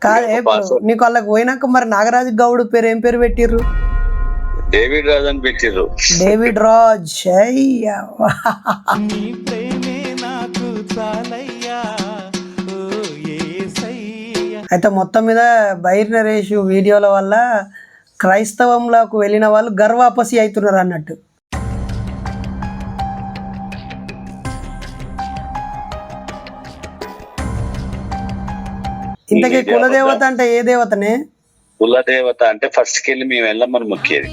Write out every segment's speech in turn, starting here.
కాదే ఇప్పుడు నీకు వాళ్ళకి పోయినాక మరి నాగరాజు గౌడ్ పేరు ఏం పేరు పెట్టిర్రు? డేవిడ్ రాజ్ అని పెట్టిర్రు. డేవిడ్ రాజ్. అయితే మొత్తం మీద బైరి నరేష్ వీడియోల వల్ల క్రైస్తవంలోకి వెళ్ళిన వాళ్ళు గర్వాపసి అవుతున్నారు అన్నట్టు. ఇంతకీ కులదేవత అంటే ఏ దేవతనే? కులదేవత అంటే ఫస్ట్ కెళ్ళి మేము వెళ్ళమని మొక్కేది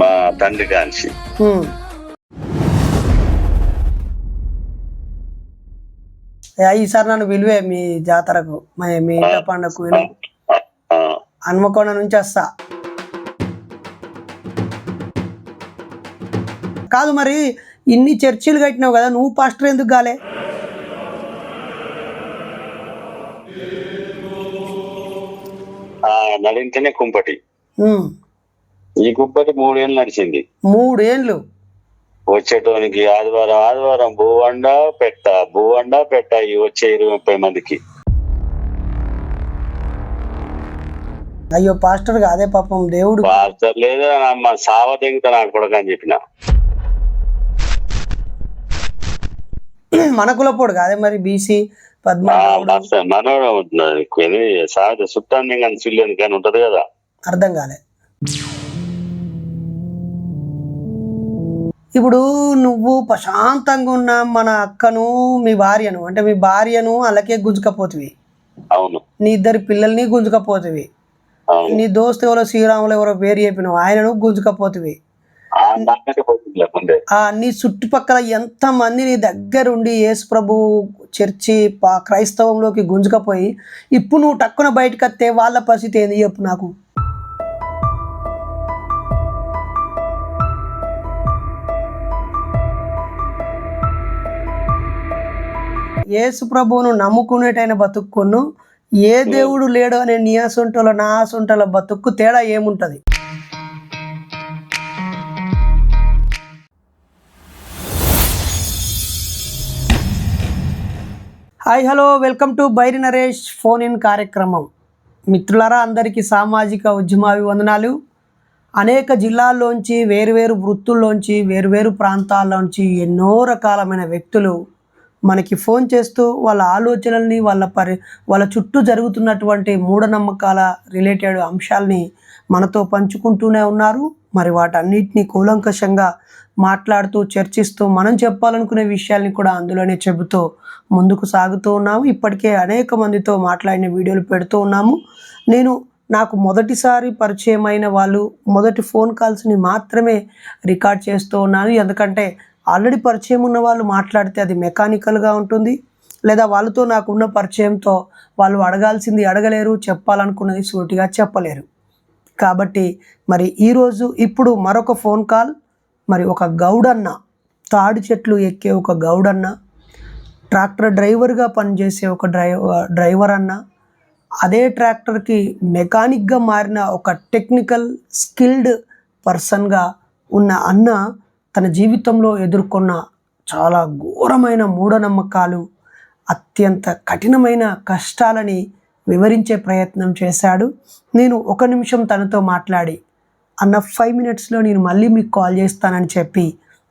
మా తండ్రి కాంచి. ఈసారి నన్ను విలువే మీ జాతరకు, మీ ఇంట పండుగకు హన్మకొండ నుంచి వస్తా. కాదు మరి ఇన్ని చర్చిలు కట్టినావు కదా, నువ్వు పాస్టర్ ఎందుకు కాలే? నడింతేనే కుంపటి. ఈ కుంపటి 3 ఏళ్ళు నడిచింది. 3 ఏళ్ళు వచ్చేటోనికి ఆదివారం భూవండా పెట్ట వచ్చే 20-30 మందికి. అయ్యో పాస్టర్ కాదే పాపం దేవుడు. పాస్టర్ లేదా మా సావ తెగుతా నాకు కొడక అని చెప్పిన. మన కులపోడు కాదే మరి బీసీ మనోడు సాధ చుట్టాన్ని కానీ చూడలేదు కానీ ఉంటది కదా. అర్థం కాలే. ఇప్పుడు నువ్వు ప్రశాంతంగా ఉన్న మన అక్కను మీ భార్యను అలాగే గుంజుకపోతివి. అవును. నీ 2 పిల్లల్ని గుంజుకపోతివి. నీ దోస్తు ఎవరో శ్రీరాములు ఎవరో పేరు చెప్పినావు, ఆయనను గుంజుకపోతివి. నీ చుట్టుపక్కల ఎంత మంది నీ దగ్గరుండి యేసు ప్రభు చర్చి క్రైస్తవంలోకి గుంజుకపోయి ఇప్పుడు నువ్వు టక్కున బయటకు వస్తే వాళ్ళ పరిస్థితి ఏంది చెప్పు నాకు. యేసు ప్రభువును నమ్ముకునేటైన బతుక్కును ఏ దేవుడు లేడు అనే నీ అసొంటలో నా అసొంటల బతుక్కు తేడా ఏముంటది? Hi hello, welcome to Bairi Naresh phone in కార్యక్రమం. మిత్రులారా, అందరికీ సామాజిక ఉద్యమాభివందనాలు. అనేక జిల్లాల్లోంచి వేరువేరు వృత్తుల్లోంచి వేరువేరు ప్రాంతాల్లోంచి ఎన్నో రకాలమైన వ్యక్తులు మనకి ఫోన్ చేస్తూ వాళ్ళ ఆలోచనల్ని వాళ్ళ చుట్టూ జరుగుతున్నటువంటి మూఢనమ్మకాల రిలేటెడ్ అంశాలని మనతో పంచుకుంటూనే ఉన్నారు. మరి వాటన్నిటిని కూలంకషంగా మాట్లాడుతూ చర్చిస్తూ మనం చెప్పాలనుకునే విషయాల్ని కూడా అందులోనే చెబుతూ ముందుకు సాగుతూ ఉన్నాము. ఇప్పటికే అనేక మందితో మాట్లాడిన వీడియోలు పెడుతూ ఉన్నాము. నాకు మొదటిసారి పరిచయం అయిన వాళ్ళు మొదటి ఫోన్ కాల్స్ని మాత్రమే రికార్డ్ చేస్తూ ఉన్నాను. ఎందుకంటే ఆల్రెడీ పరిచయం ఉన్న వాళ్ళు మాట్లాడితే అది మెకానికల్గా ఉంటుంది, లేదా వాళ్ళతో నాకున్న పరిచయంతో వాళ్ళు అడగాల్సింది అడగలేరు, చెప్పాలనుకున్నది సూటిగా చెప్పలేరు. కాబట్టి మరి ఇప్పుడు మరొక ఫోన్ కాల్. మరి ఒక గౌడన్న, తాడి చెట్లు ఎక్కే ఒక గౌడన్న, ట్రాక్టర్ డ్రైవర్గా పనిచేసే ఒక డ్రైవర్ అన్న, అదే ట్రాక్టర్కి మెకానిక్గా మారిన ఒక టెక్నికల్ స్కిల్డ్ పర్సన్గా ఉన్న అన్న తన జీవితంలో ఎదుర్కొన్న చాలా ఘోరమైన మూఢనమ్మకాలు, అత్యంత కఠినమైన కష్టాలని వివరించే ప్రయత్నం చేశాడు. నేను 1 నిమిషం తనతో మాట్లాడి అన్న 5 మినిట్స్లో నేను మళ్ళీ మీకు కాల్ చేస్తానని చెప్పి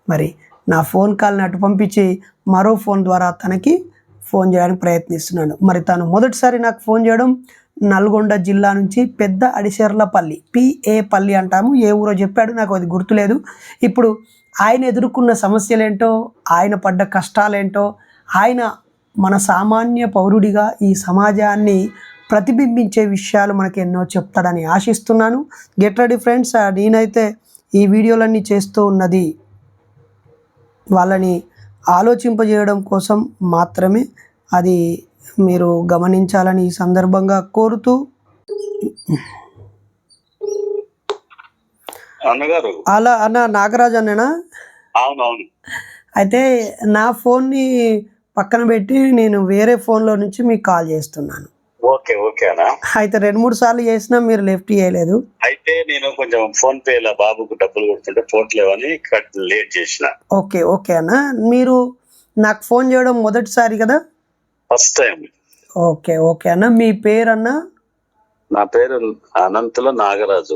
మరి నా ఫోన్ కాల్ని అటు పంపించి మరో ఫోన్ ద్వారా తనకి ఫోన్ చేయడానికి ప్రయత్నిస్తున్నాను. మరి తను మొదటిసారి నాకు ఫోన్ చేయడం నల్గొండ జిల్లా నుంచి పెద్ద అడిశర్లపల్లి, PA పల్లి అంటాము, ఏ ఊరో చెప్పాడు, నాకు అది గుర్తులేదు. ఇప్పుడు ఆయన ఎదుర్కొన్న సమస్యలేంటో, ఆయన పడ్డ కష్టాలేంటో, ఆయన మన సామాన్య పౌరుడిగా ఈ సమాజాన్ని ప్రతిబింబించే విషయాలు మనకి ఎన్నో చెప్తాడని ఆశిస్తున్నాను. Get ready friends. నేనైతే ఈ వీడియోలన్నీ చేస్తూ ఉన్నది వాళ్ళని ఆలోచింపజేయడం కోసం మాత్రమే, అది మీరు గమనించాలని ఈ సందర్భంగా కోరుతూ. అలా అన్న నాగరాజు అన్ననా? అవునవును. అయితే నా ఫోన్ని పక్కన పెట్టి నేను వేరే ఫోన్లో నుంచి మీకు కాల్ చేస్తున్నాను. ఓకే ఓకే అన్న. అయితే 2-3 సార్లు చేసినా మీరు లెఫ్ట్ చేయలేదు. అయితే నేను కొంచెం ఫోన్ పే లో బాబుకు డబ్బులు కొడుతుంటే పోట్లేవని లేట్ చేసిన. ఓకే ఓకే అన్న. మీరు నాకు ఫోన్ చేయడం మొదటిసారి కదా? First time. ఓకే ఓకే అన్న, మీ పేరు అన్న? నా పేరు అనంతుల నాగరాజు.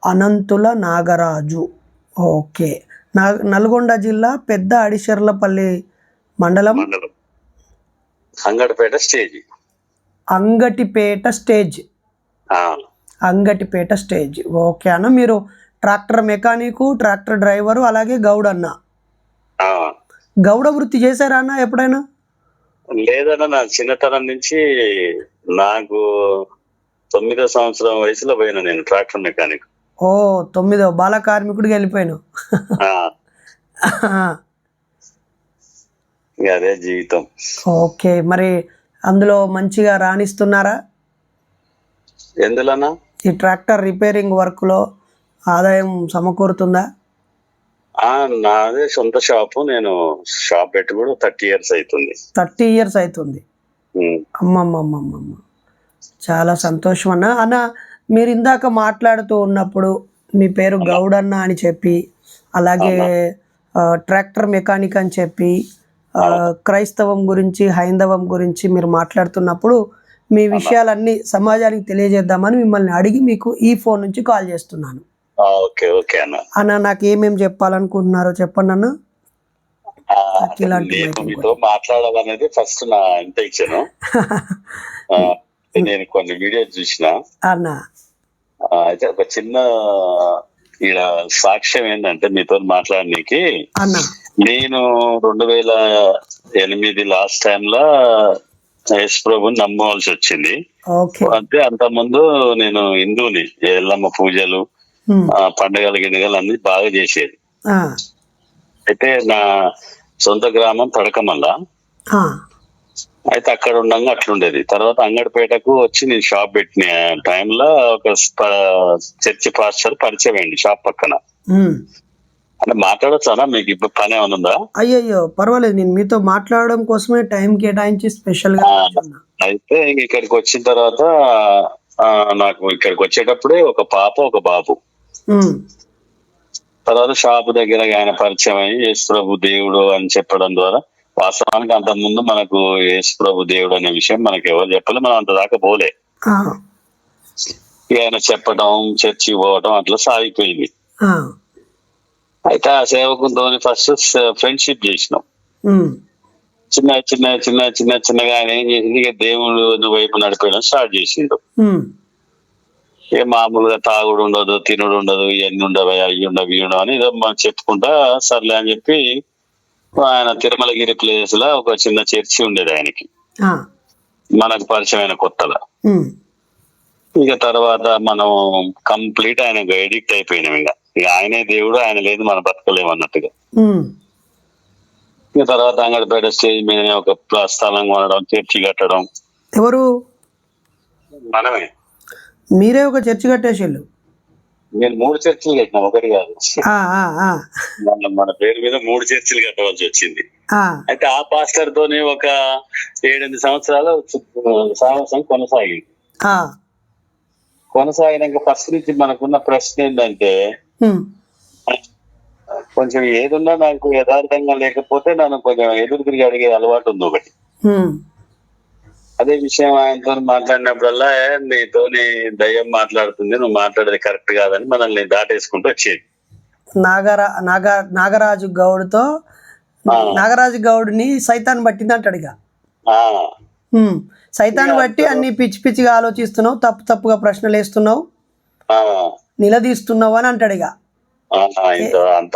అనంతుల నాగరాజు. ఓకే. నల్గొండ జిల్లా పెద్ద అడిశర్లపల్లి మండలం, మండలం Angadipeta stage. Angatipeta stage. Angatipeta stage. Okay అన్న, మీరు ట్రాక్టర్ మెకానిక్, ట్రాక్టర్ డ్రైవరు, అలాగే గౌడ్ అన్న. గౌడ వృత్తి చేశారా అన్న ఎప్పుడైనా? లేదన్నా, నా చిన్నతనం నుంచి నాకు 9వ సంవత్సరం వయసులో పోయినా నేను ట్రాక్టర్ మెకానిక్. ఓ 9వ బాల కార్మికుడికి వెళ్ళిపోయాను. అదే జీవితం. ఓకే, మరి అందులో మంచిగా రాణిస్తున్నారా? ఎందులోనా? ఈ ట్రాక్టర్ రిపేరింగ్ వర్క్లో ఆదాయం సమకూరుతుందా? నాదే సొంత షాపు. నేను షాప్ పెట్టి కూడా 30 years అవుతుంది. 30 years అవుతుంది. అమ్మమ్మమ్మమ్మ, చాలా సంతోషం అన్న. అన్న, మీరు ఇందాక మాట్లాడుతూ ఉన్నప్పుడు మీ పేరు గౌడన్న అని చెప్పి, అలాగే ట్రాక్టర్ మెకానిక్ అని చెప్పి, క్రైస్తవం గురించి, హైందవం గురించి మీరు మాట్లాడుతున్నప్పుడు మీ విషయాలన్నీ సమాజానికి తెలియజేద్దామని మిమ్మల్ని అడిగి మీకు ఈ ఫోన్ నుంచి కాల్ చేస్తున్నాను. ఓకే ఓకే అన్న. అన్న, నాకు ఏమేమి చెప్పాలనుకుంటున్నారో చెప్పండి అన్న. మీతో మాట్లాడాలనేది ఫస్ట్ నా ఇంటెన్షన్. నేను కొన్ని వీడియోస్ చూసిన అన్న. అయితే ఒక చిన్న ఈడ సాక్ష్యం ఏంటంటే మీతో మాట్లాడడానికి, నేను 2008 లాస్ట్ టైంలో యేసు ప్రభుని నమ్మవలసి వచ్చింది. అంటే అంత ముందు నేను హిందువుని, ఎల్లమ్మ పూజలు, పండుగలు గిన్నెగలు అన్ని బాగా చేసేది. అయితే నా సొంత గ్రామం తడకమల్ల. అయితే అక్కడ ఉండగా అట్లుండేది. తర్వాత అంగడిపేటకు వచ్చి నేను షాప్ పెట్టిన టైంలో ఒక చర్చి పాస్టర్ పరిచయం అయింది షాప్ పక్కన. అంటే మాట్లాడొచ్చానా? మీకు ఇప్పుడు పని ఏమైనా ఉందా? అయ్యయ్యో పర్వాలేదు, నేను మీతో మాట్లాడడం కోసమే టైం కేటాయించి స్పెషల్ గా. అయితే ఇక్కడికి వచ్చిన తర్వాత నాకు ఇక్కడికి వచ్చేటప్పుడే ఒక పాప ఒక బాబు. తర్వాత షాపు దగ్గర ఆయన పరిచయం అయ్యి యేసు ప్రభు దేవుడు అని చెప్పడం ద్వారా, వాస్తవానికి అంత ముందు మనకు యేసు ప్రభు దేవుడు అనే విషయం మనకి ఎవరు చెప్పలే, మనం అంత దాకా పోలే. ఆయన చెప్పడం, చర్చి పోవడం అట్లా సాగిపోయింది. అయితే ఆ సేవకుతో ఫస్ట్ ఫ్రెండ్షిప్ చేసినాం. చిన్న చిన్న చిన్న చిన్న చిన్నగా ఆయన ఏం చేసింది, ఇక దేవుడు వైపు నడిపేయడం స్టార్ట్ చేసిండు. ఇక మామూలుగా తాగుడు ఉండదు, తినుడు ఉండదు, ఇవన్నీ ఉండవు, అవి ఉండవు, ఇవి ఉండవు అని ఏదో మనం చెప్పుకుంటా సర్లే అని చెప్పి ఆయన తిరుమలగిరి ప్లేస్ లో ఒక చిన్న చర్చి ఉండేది ఆయనకి, మనకు పరిచయమైన కొత్తగా. ఇక తర్వాత మనం కంప్లీట్ ఆయనకు ఎడిక్ట్ అయిపోయినాం. ఇక ఆయనే దేవుడు, ఆయన లేదు మనం బతకలేము అన్నట్టుగా. ఇక తర్వాత అంగడిపేట స్టేజ్ మీద ఒక స్థలం కొనడం, చర్చి కట్టడం. ఎవరు? మనమే. మీరే ఒక చర్చి కట్టేసారు? నేను 3 చర్చిలు కట్టినా, ఒకటి కాదు. మన పేరు మీద 3 చర్చిలు కట్టవలసి వచ్చింది. అయితే ఆ పాస్టర్ తోని ఒక 7-8 సంవత్సరాలు సాహసం కొనసాగింది. కొనసాగినాక ఫస్ట్ నుంచి మనకున్న ప్రశ్న ఏంటంటే, కొంచెం ఏదున్నా నాకు యథార్థంగా లేకపోతే నన్ను కొంచెం ఎదురు తిరిగి అడిగే అలవాటు ఉంది ఒకటి. అదే విషయం ఆయనతో మాట్లాడినప్పుడల్లా, నీతోని దయ్యం మాట్లాడుతుంది, నువ్వు మాట్లాడేది కరెక్ట్ కాదని మనల్ని దాటేసుకుంటూ వచ్చేది. నాగరాజు గౌడ్తో, నాగరాజు గౌడ్ని సైతాన్ పట్టింది అంటాడు. ఇక సైతాన్ బట్టి అన్ని పిచ్చి పిచ్చిగా ఆలోచిస్తున్నావు, తప్పు తప్పుగా ప్రశ్నలు వేస్తున్నావు, నిలదీస్తున్నావు అని అంటాడు. ఇక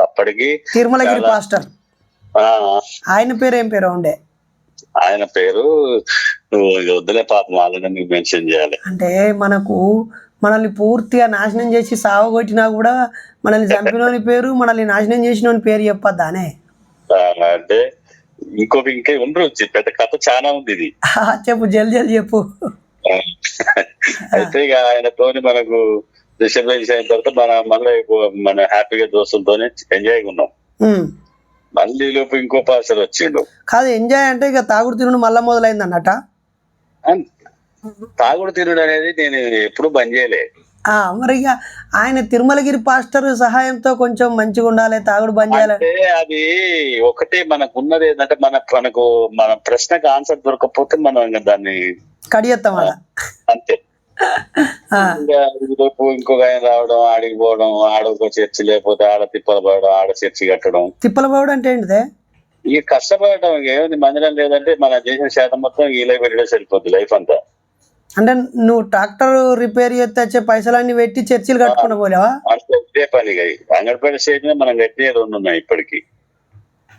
అప్పటికి తిరుమలగిరి పాస్టర్, ఆయన పేరు ఏం పేరు ఉండే? ఆయన పేరు వద్దులే పాపం, వాళ్ళని మెన్షన్ చేయాలి. అంటే మనల్ని పూర్తిగా నాశనం చేసి సావగొట్టినా కూడా మనల్ని చంపినోని పేరు, మనల్ని నాశనం చేసిన పేరు చెప్పొద్దానే? అంటే ఇంకా ఉండరు, పెద్ద కథ చాలా ఉంది ఇది. చెప్పు, జల్ది చెప్పు. అయితే ఇక ఆయనతోని మనకు డిస్టర్బెన్స్ అయిన తర్వాత మన హ్యాపీగా దోస్తులతో ఎంజాయ్ ఉన్నాం. మళ్ళీ లోపు ఇంకో పాస్టర్ వచ్చిండు. కాదు, ఎంజాయ్ అంటే ఇక తాగుడు తినుడు మళ్ళా మొదలైంది అన్నట. తాగుడు తినుడు అనేది నేను ఎప్పుడు బంద్ చేయలే. మరి ఇక ఆయన తిరుమలగిరి పాస్టర్ సహాయంతో కొంచెం మంచిగా ఉండాలి, తాగుడు బంద్ చేయాలి. అంటే అది ఒకటే మనకు ఉన్నది ఏంటంటే మనకు మన ప్రశ్నకు ఆన్సర్ దొరకకపోతే మనం ఇంకా దాన్ని కడియేస్తాం అలా. అంతే. ఇంకా రేపు ఇంకొక ఆయన రావడం, ఆడికి పోవడం, ఆడ ఒక చర్చి లేకపోతే ఆడ తిప్పల పడడం, ఆడ చర్చి కట్టడం. తిప్పల పడడం అంటే ఏంటిదే? ఈ కష్టపడటం ఏముంది, మందిరం లేదంటే మన చేసిన శాతం మొత్తం ఇలా పెట్టడం సరిపోద్ది లైఫ్ అంతా. అంటే నువ్వు ట్రాక్టర్ రిపేర్ చేస్తే వచ్చే పైసలన్నీ పెట్టి చర్చిలు కట్టుకుని పోలేవా? అంటే ఇదే పని. అంగడిపేట స్టేజ్ మనం కట్టిన 2 ఉన్నాయి ఇప్పటికి.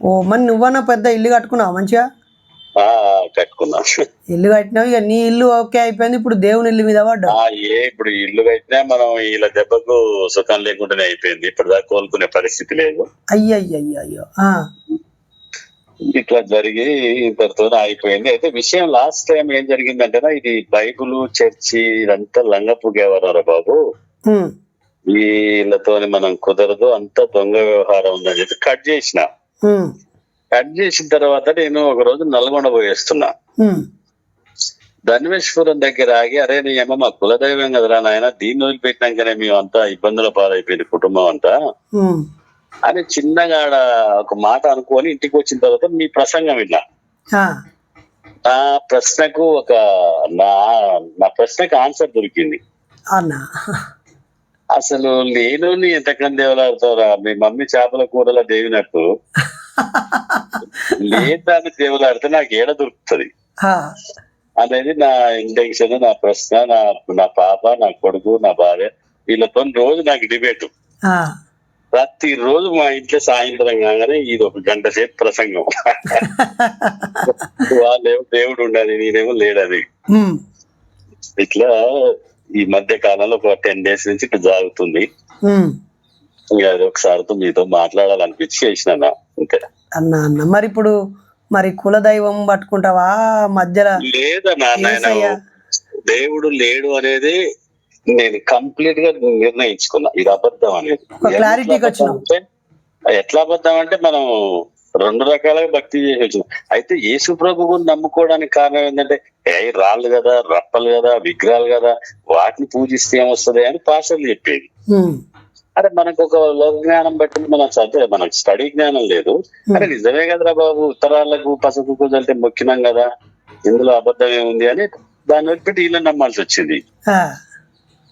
ఓ మరి నువ్వన్నా పెద్ద ఇల్లు కట్టుకున్నావు మంచిగా? కట్టుకున్నా. ఇల్లు కట్టినావు, ఇక నీ ఇల్లు ఓకే అయిపోయింది, ఇప్పుడు దేవుని ఇల్లు మీద పడ్డా. ఇప్పుడు ఇల్లు కట్టినా మనం ఇలా దెబ్బకు సుఖం లేకుండానే అయిపోయింది. ఇప్పుడు దాకా కోలుకునే పరిస్థితి లేదు. అయ్యో. ఇట్లా జరిగి ఇంతటితో అయిపోయింది. అయితే విషయం లాస్ట్ టైం ఏం జరిగిందంటే, ఇది బైబుల్ చర్చి ఇదంతా లంగపుగేవారా బాబు, వీళ్ళతో మనం కుదరదు, అంత దొంగ వ్యవహారం ఉందని చెప్పి కట్ చేసిన. కట్ చేసిన తర్వాత నేను ఒక రోజు నల్గొండ పోయేస్తున్నా. ధన్వేశ్వరం దగ్గర ఆగి, అరే నీ అమ్మ మా కులదైవం కదరా నాయన, దీన్ని వదిలిపెట్టినాకనే మేము అంతా ఇబ్బందుల పాలైపోయింది కుటుంబం అంతా అని చిన్నగా ఒక మాట అనుకొని ఇంటికి వచ్చిన తర్వాత మీ ప్రసంగం విన్నా. నా ప్రశ్నకు నా ప్రశ్నకు ఆన్సర్ దొరికింది. అసలు నేను ఎంతకంది దేవులాడుతారా, మీ మమ్మీ చేపల కూరల దేవినట్టు లేదాన్ని దేవులాడితే నాకు ఏడ దొరుకుతుంది అనేది నా ఇంటెన్షన్, నా ప్రశ్న. నా పాప, నా కొడుకు, నా భార్య, వీళ్ళతో రోజు నాకు డిబేట్. ప్రతిరోజు మా ఇంట్లో సాయంత్రం కాగానే ఇది 1 గంట సేపు ప్రసంగం. వాళ్ళేమో దేవుడు ఉండాలి, నేనేమో లేడని. ఇట్లా ఈ మధ్య కాలంలో ఒక 10 days నుంచి ఇట్లా జరుగుతుంది. ఇంకా అది ఒకసారితో మీతో మాట్లాడాలనిపించి చేసిన అంతే. అన్న మరి ఇప్పుడు మరి కులదైవం పట్టుకుంటావా మధ్యలో? లేదన్నా, నాయన దేవుడు లేడు అనేది నేను కంప్లీట్ గా నిర్ణయించుకున్నా. ఇది అబద్ధం అనేది. ఎట్లా అబద్ధం అంటే, మనం 2 రకాలుగా భక్తి చేసి అయితే యేసు ప్రభు నమ్ముకోవడానికి కారణం ఏంటంటే, రాళ్ళు కదా, రప్పలు కదా, విగ్రహాలు కదా, వాటిని పూజిస్తే ఏమొస్తుంది అని పాస్టర్లు చెప్పేది. అరే మనకు ఒక లోక జ్ఞానం బట్టి మనం చదివే, మనకు స్టడీ జ్ఞానం లేదు. అరే నిజమే కదరా బాబు, ఉత్తరాలకు పసుపు కుదలితే మొక్కినాం కదా, ఇందులో అబద్ధం ఏముంది అని దాన్ని వదిలిపెట్టి వీళ్ళని నమ్మాల్సి వచ్చింది.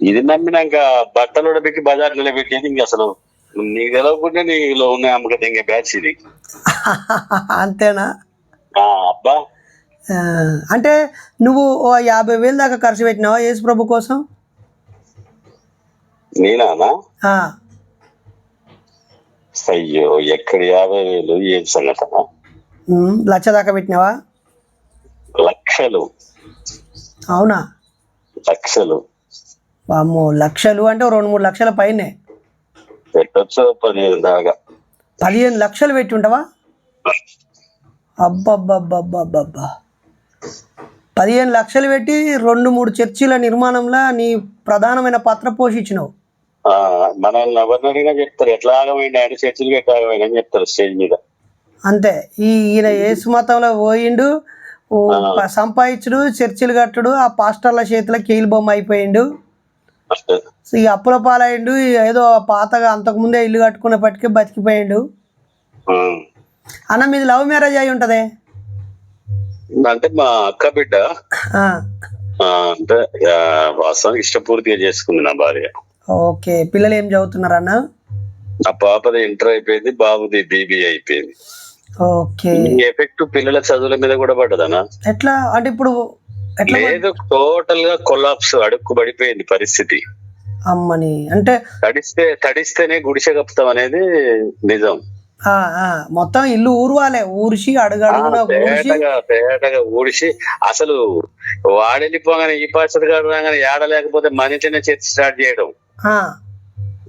ఇది నమ్మినాక బట్టలు ఉడబెట్టి బజార్ నిలబెట్టేది ఇంక అసలు నీకు తెలవకుండా నీలో ఉన్న అమ్మకం ఇంకా బ్యాచ్ ఇది. అంతేనా? అబ్బా, అంటే నువ్వు 50,000 దాకా ఖర్చు పెట్టినావా యేసు ప్రభు కోసం? నేనా? అయ్యో, ఎక్కడ 50,000? ఏం సంగతనా? 1,00,000 దాకా పెట్టినావా? లక్షలు. అవునా? లక్షలు. వామ్మో, లక్షలు అంటే 2-3 లక్షల పైనే పెట్టచ్చు. 15 దాకా. 15 లక్షలు పెట్టి ఉంటావా? అబ్బబ్బబ్బబ్బబ్బబ్బా, 15 లక్షలు పెట్టి 2-3 చర్చిల నిర్మాణంలో నీ ప్రధానమైన పాత్ర పోషించినావు. మనల్ని ఎవరినైనా చెప్తారు ఎట్లా ఆగమైంది ఆయన, చర్చిలు ఎట్లా ఆగమైంది అని చెప్తారు స్టేజ్ మీద. అంతే. ఈయన యేసు మతంలో పోయిండు, సంపాదించుడు, చర్చిలు కట్టుడు, ఆ పాస్టర్ల చేతిలో కీలు బొమ్మ అయిపోయిండు, ఈ అప్పుల పాలైండు, ఏదో పాతగా అంతకుముందే ఇల్లు కట్టుకునేపటికే బతికిపోయిండు. అన్న మీది లవ్ మ్యారేజ్ అయి ఉంటదే? అంటే మా అక్క బిడ్డ అంటే వాస్తవానికి ఇష్టపూర్తిగా చేసుకుంది నా భార్య. ఓకే. పిల్లలు ఏం చదువుతున్నారన్న? నా పాపది ఇంటర్ అయిపోయింది, బాబుది BBA అయిపోయింది. ఓకే. ఎఫెక్ట్ పిల్లల చదువుల మీద కూడా పడ్డదనా? ఎట్లా అంటే ఇప్పుడు? లేదు, టోటల్ గా కొలాప్స్, అడుక్కు పడిపోయింది పరిస్థితి. అమ్మని అంటే తడిస్తేనే గుడిసె కప్పుతాం అనేది నిజం. మొత్తం ఇల్లు ఊర్చి పేటగా ఊడిసి అసలు వాడెళ్ళిపోగానే ఈ పరిస్థితి రాగానే ఏడలేకపోతే మన ఇంట్లోనే చర్చ స్టార్ట్ చేయడం.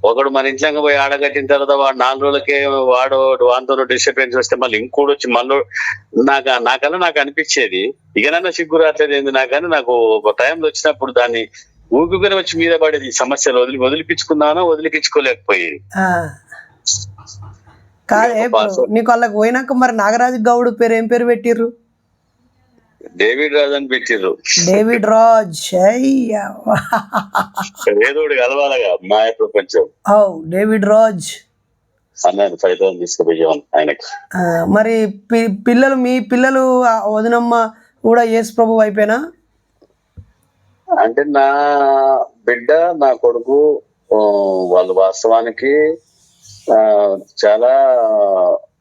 ఒకడు మన ఇంట్లో పోయి ఆడగట్టిన తర్వాత వాడు 4 రోజులకే వాడు వాంతో డిస్టర్బెన్స్ వస్తే మళ్ళీ ఇంకోటి వచ్చి మళ్ళీ నాకన్నా నాకు అనిపించేది ఇకనన్నా సిగ్గు రావట్లేదు ఏంది నాకని. నాకు ఒక టైంలో వచ్చినప్పుడు దాన్ని ఊపికనే వచ్చి మీద పడేది. ఈ సమస్యలు వదిలిపించుకుందామన్నా వదిలిపించుకోలేకపోయేది. కాదే నీకు వాళ్ళకి పోయినాక మరి నాగరాజు గౌడ్ పేరు ఏం పేరు పెట్టిర్రు? డేవిడ్ రాజ్ అని పెట్టిర్రు. డేవిడ్ రాజ్. అయ్యా, ఏదోడు కలవాలగా మాయ ప్రపంచం. ఓ డేవిడ్ రాజ్ అన్నాను 5,000 తీసుకుపోయాం ఆయనకి. మరి పిల్లలు, మీ పిల్లలు వదినమ్మ కూడా యేసు ప్రభు అయిపోయినా? అంటే నా బిడ్డ నా కొడుకు వాళ్ళు వాస్తవానికి చాలా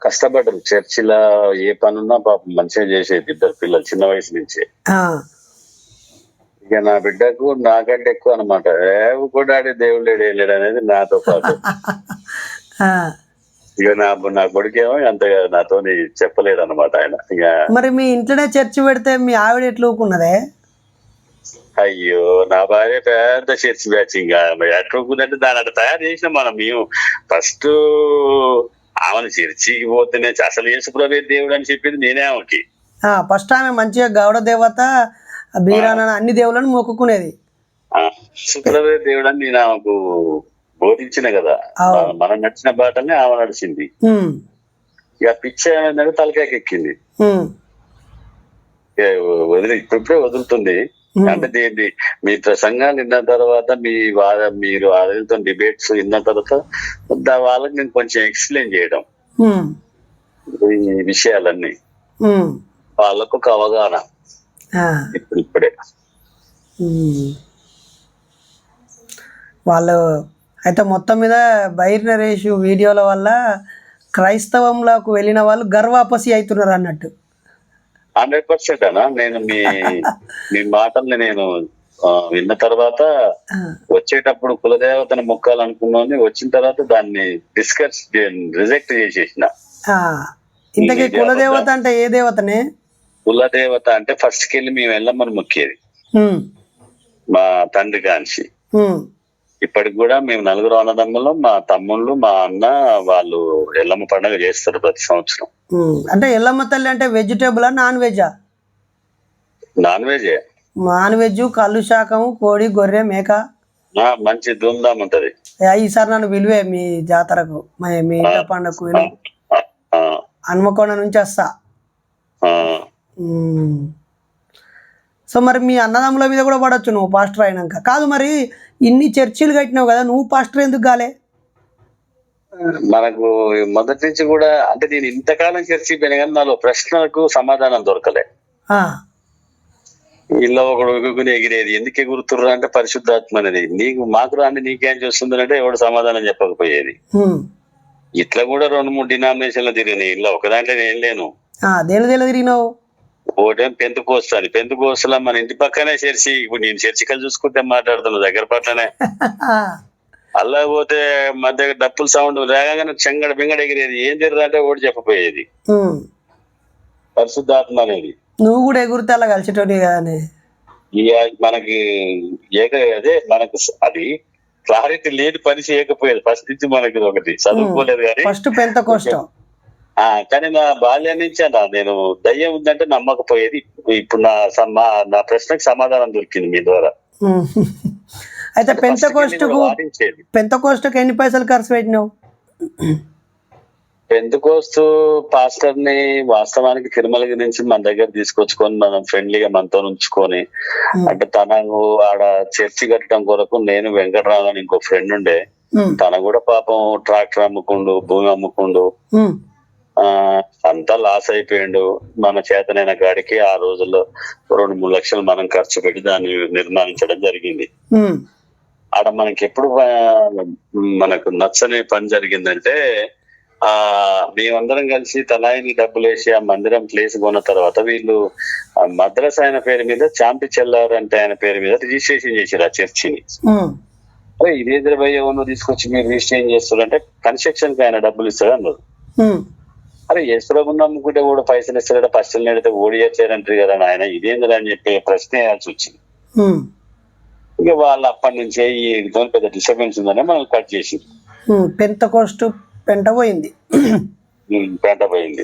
కష్టపడ్డారు. చర్చిలో ఏ పనున్నా పాపం మంచిగా చేసేది ఇద్దరు పిల్లలు చిన్న వయసు నుంచే. ఇక నా బిడ్డకు నాకంటే ఎక్కువ అనమాట. కూడా దేవుడు లేడు అనేది నాతో పాటు. ఇక నా కొడుకేమో అంతగా నాతో చెప్పలేడు అనమాట ఆయన. ఇక మరి మీ ఇంట్లోనే చర్చి పెడితే మీ ఆవిడ ఎట్లా ఊకున్నదే? అయ్యో, నా భార్య పెద్ద చర్చి బ్యాచ్. ఇంకా ఎట్లా ఊకుందంటే దాని అట్లా తయారు చేసినాం మనం. మేము ఫస్ట్ ఆమెను చర్చికి పోతేనే అసలు యేసుప్రభు దేవుడు అని చెప్పింది నేనే ఆమెకి. ఫస్ట్ ఆమె మంచిగా గౌడ దేవత, బీరాన అన్ని దేవులను మొక్కుకునేది. యేసుప్రభు దేవుడు అని నేను ఆమెకు బోధించిన కదా. మనం నడిచిన బాటనే ఆమె నడిచింది. ఇక పిచ్చ ఏమైందంటే తలకాయకి ఎక్కింది. వదిలి ఇప్పుడే వదులుతుంది. అంటే దీన్ని మీ ప్రసంగాలు విన్న తర్వాత మీరు వాళ్ళతో డిబేట్స్ విన్న తర్వాత వాళ్ళకి నేను కొంచెం ఎక్స్ప్లెయిన్ చేయడం ఈ విషయాలన్నీ వాళ్ళకు ఒక అవగాహన ఇప్పుడే. వాళ్ళు అయితే మొత్తం మీద బైరి నరేష్ వీడియోల వల్ల క్రైస్తవంలోకి వెళ్ళిన వాళ్ళు గర్వాపసి అవుతున్నారు అన్నట్టు. 100% అన్నా. నేను మీ మాటల్ని నేను విన్న తర్వాత వచ్చేటప్పుడు కులదేవతను మొక్కాలనుకున్నాను. వచ్చిన తర్వాత దాన్ని రిజెక్ట్ చేసేసిన. ఇంతకీ కులదేవత అంటే ఏ దేవతనే? కులదేవత అంటే ఫస్ట్ కెళ్ళి మేము వెళ్ళమని మొక్కేది మా తండ్రి కాంచి. ఇప్పటికి కూడా మేము 4 అన్నదమ్ములు, మా తమ్ముళ్ళు, మా అన్న వాళ్ళు ఎల్లమ్మ పండుగ చేస్తారు ప్రతి సంవత్సరం. అంటే ఎల్లమ్మ తల్లి అంటే వెజిటేబుల్ నాన్ వెజా? నాన్ వెజే. నాన్ వెజ్, కళ్ళు శాఖము, కోడి, గొర్రె, మేక మంచి ధూమ్ధామ్ ఉంటది. ఈసారి నన్ను విలువే మీ జాతరకు, మీ ఇంట పండుగకు హన్మకొండ నుంచి వస్తా. సో మరి మీ అన్నదమ్ముల మీద కూడా పడవచ్చు నువ్వు పాస్టర్ అయినాక. కాదు మరి ఇన్ని చర్చిలు కట్టినావు కదా, నువ్వు పాస్టర్ ఎందుకు కాలే? మనకు మొదటి నుంచి కూడా అంటే నేను ఇంతకాలం చర్చి పోయినా కానీ నాలో ప్రశ్నలకు సమాధానం దొరకలే. ఇల్లు ఒకడు ఎగిరేది ఎందుకు ఎగురుతుర్రా అంటే పరిశుద్ధాత్మ అనేది. మాకు రాండి నీకేం చేస్తుంది అంటే ఎవడు సమాధానం చెప్పకపోయేది. ఇట్లా కూడా 2-3 డినామినేషన్లు తిరిగినాయి. ఇల్లు ఒక దాంట్లో నేను లేను. తిరిగినావు? ఓటేం పెంతుకోస్తాను. పెంతుకోస్తలా మన ఇంటి పక్కనే చర్చి. ఇప్పుడు నేను చర్చికలు చూసుకుంటే మాట్లాడుతున్నా దగ్గర పట్లనే. అలా పోతే మధ్య డప్పుల సౌండ్ రాగానే చెంగడ బింగడ ఎగిరేది. ఏం తిరగదు అంటే ఓడి చెప్పపోయేది. పరిశుద్ధాత్మ అనేది. నువ్వు కూడా ఎగురితే అలా కలిసేటోడి కానీ మనకి అదే మనకు అది క్లారిటీ లేని పని చేయకపోయేది. ఫస్ట్ నుంచి మనకి ఒకటి చదువుకోలేదు కానీ ఫస్ట్ పెంతెకోస్తు. కానీ నా బాల్యం నుంచి అన్నా నేను దయ్యం ఉందంటే నమ్మకపోయేది. ఇప్పుడు నా ప్రశ్నకు సమాధానం దొరికింది మీ ద్వారా. అయితే పెంతెకోస్తుకు ఎన్ని పైసలు ఖర్చు పెట్టినావు? పెంతెకోస్తు పాస్టర్ ని వాస్తవానికి తిరుమలకి నుంచి మన దగ్గర తీసుకొచ్చుకొని మనం ఫ్రెండ్లీగా మనతో ఉంచుకొని, అంటే తనకు ఆడ చర్చి కట్టడం కొరకు నేను వెంకటరావు అని ఇంకో ఫ్రెండ్ ఉండే, తన కూడా పాపం ట్రాక్టర్ అమ్ముకుండు, భూమి అమ్ముకుండు, అంతా లాస్ అయిపోయిండు. మన చేతనైన గాడికి ఆ రోజుల్లో 2-3 లక్షలు మనం ఖర్చు పెట్టి దాన్ని నిర్మాణించడం జరిగింది. ఆడ మనకి ఎప్పుడు మనకు నచ్చని పని జరిగిందంటే మేమందరం కలిసి తలాయిని డబ్బులు వేసి ఆ మందిరం ప్లేస్ కొన్న తర్వాత వీళ్ళు మద్రస్ ఆయన పేరు మీద చాంపి చెల్లారు అంటే ఆయన పేరు మీద రిజిస్ట్రేషన్ చేశారు ఆ చర్చిని. ఇదేదో భయ్య తీసుకొచ్చి మీరు రిజిస్ట్రేషన్ చేస్తారంటే కన్స్ట్రక్షన్ కి ఆయన డబ్బులు ఇస్తాడు అన్నారు. అరే యేసుప్రభు నమ్ముకుంటే కూడా పైసలు ఇస్తారట, పైసలు నేడితే ఓడియచ్చారంటారు కదా ఆయన, ఇదేందని అని చెప్పి ప్రశ్న వేయాల్సి వచ్చింది. ఇక వాళ్ళు అప్పటి నుంచే ఈ పెద్ద డిస్టర్బెన్స్ ఉందని మనం కట్ చేసింది. పెంతెకోస్తు పెంట పోయింది.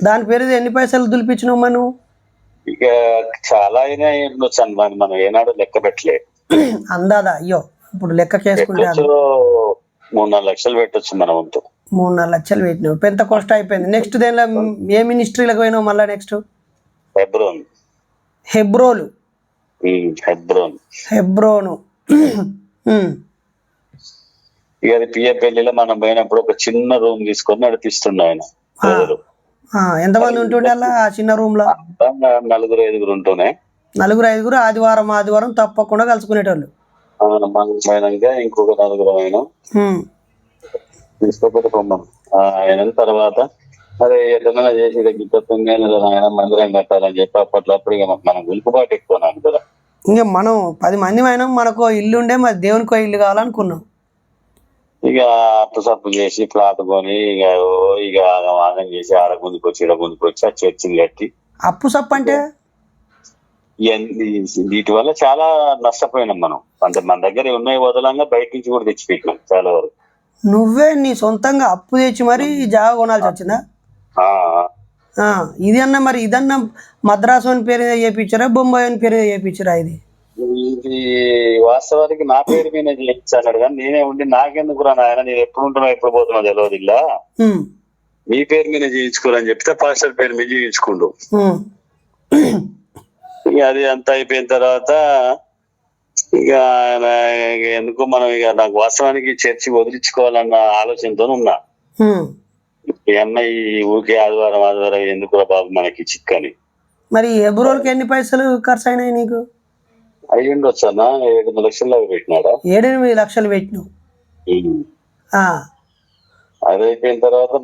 దాని పేరు ఎన్ని పైసలు దులిపించినావు మనం? ఇక చాలా అయినా ఉండొచ్చు అని మనం ఏనాడు లెక్క పెట్టలే. అందాదా? అయ్యో ఇప్పుడు లెక్క చేసుకుంటే 3-4 లక్షలు పెట్టొచ్చు మన వంతు. 3-4 లక్షలు పెట్టినావు. పెంతెకోస్తు అయిపోయింది. నెక్స్ట్ దేనిలో ఏ మినిస్ట్రీలకు పోయినావు మళ్ళా? నెక్స్ట్ హెబ్రోలు. హెబ్రోన్. హెబ్రోను. ఇక అది పియ్యపల్లిలో మనం పోయినప్పుడు ఒక చిన్న రూమ్ తీసుకొని నడిపిస్తుండే ఆయన. ఎంతమంది ఉంటుండే అలా ఆ చిన్న రూమ్ లో? 4-5 ఉంటూనే. 4-5 ఆదివారం తప్పకుండా కలుసుకునేటోళ్ళు. మనం పోయినాక ఇంకొక 4 అయినా తీసుకోకపోతే పొమ్మం. ఆయన తర్వాత అదే ఎట్లా చేసి ఆయన మందిరం కట్టాలని చెప్పి అప్పట్లో ఇక మనం గుంపుబాటు ఎక్కువ నాకు కదా. ఇంకా మనం 10 మంది అయినా మనకు ఇల్లు ఉండే, మరి దేవునికో ఇల్లు కావాలనుకున్నాం. ఇక అప్పు సప్పు చేసి ప్లాట్ కొని ఇక ఆగం చేసి ఆడ ముందుకొచ్చి ఆ చర్చిని కట్టి. అప్పు సప్పు అంటే వీటి వల్ల చాలా నష్టపోయినాం మనం. అంటే మన దగ్గర ఉన్నాయి వదలంగా బయట నుంచి కూడా తెచ్చిపెట్టినాం చాలా వరకు. నువ్వే నీ సొంతంగా అప్పు తెచ్చి మరి జాగా కొనాల్సి వచ్చిందా? ఇది అన్న మరి ఇదన్నా మద్రాసు అని పేరు చేయించారా, బొంబాయి అని పేరు చేయించారా? ఇది వాస్తవానికి నా పేరు మీద చేయించాడు కానీ నేనే ఉండి నాకెందుకు రా నాయన, నేను ఎప్పుడు ఉంటున్నా ఎప్పుడు పోతున్నా తెలియదు, ఇలా మీ పేరు మీద చేయించుకోరని చెప్తే పాస్టర్ పేరు మీద చేయించుకుండు. ఇక అది అంతా అయిపోయిన తర్వాత ఇక ఎందుకు మనం ఇక నాకు వాస్తవానికి చర్చి వదిలించుకోవాలన్న ఆలోచనతో ఉన్నా. ఈ అమ్మాయి ఊరికే ఆదివారం ఎందుకు బాబు మనకి చిక్కని. మరి హెబ్రోన్కి ఎన్ని పైసలు ఖర్చు అయినాయి నీకు? అయ్యుండొచ్చు అన్న, 7 లక్షలు పెట్టినాడా? 7-8 లక్షలు పెట్టినావు. అది అయిపోయిన తర్వాత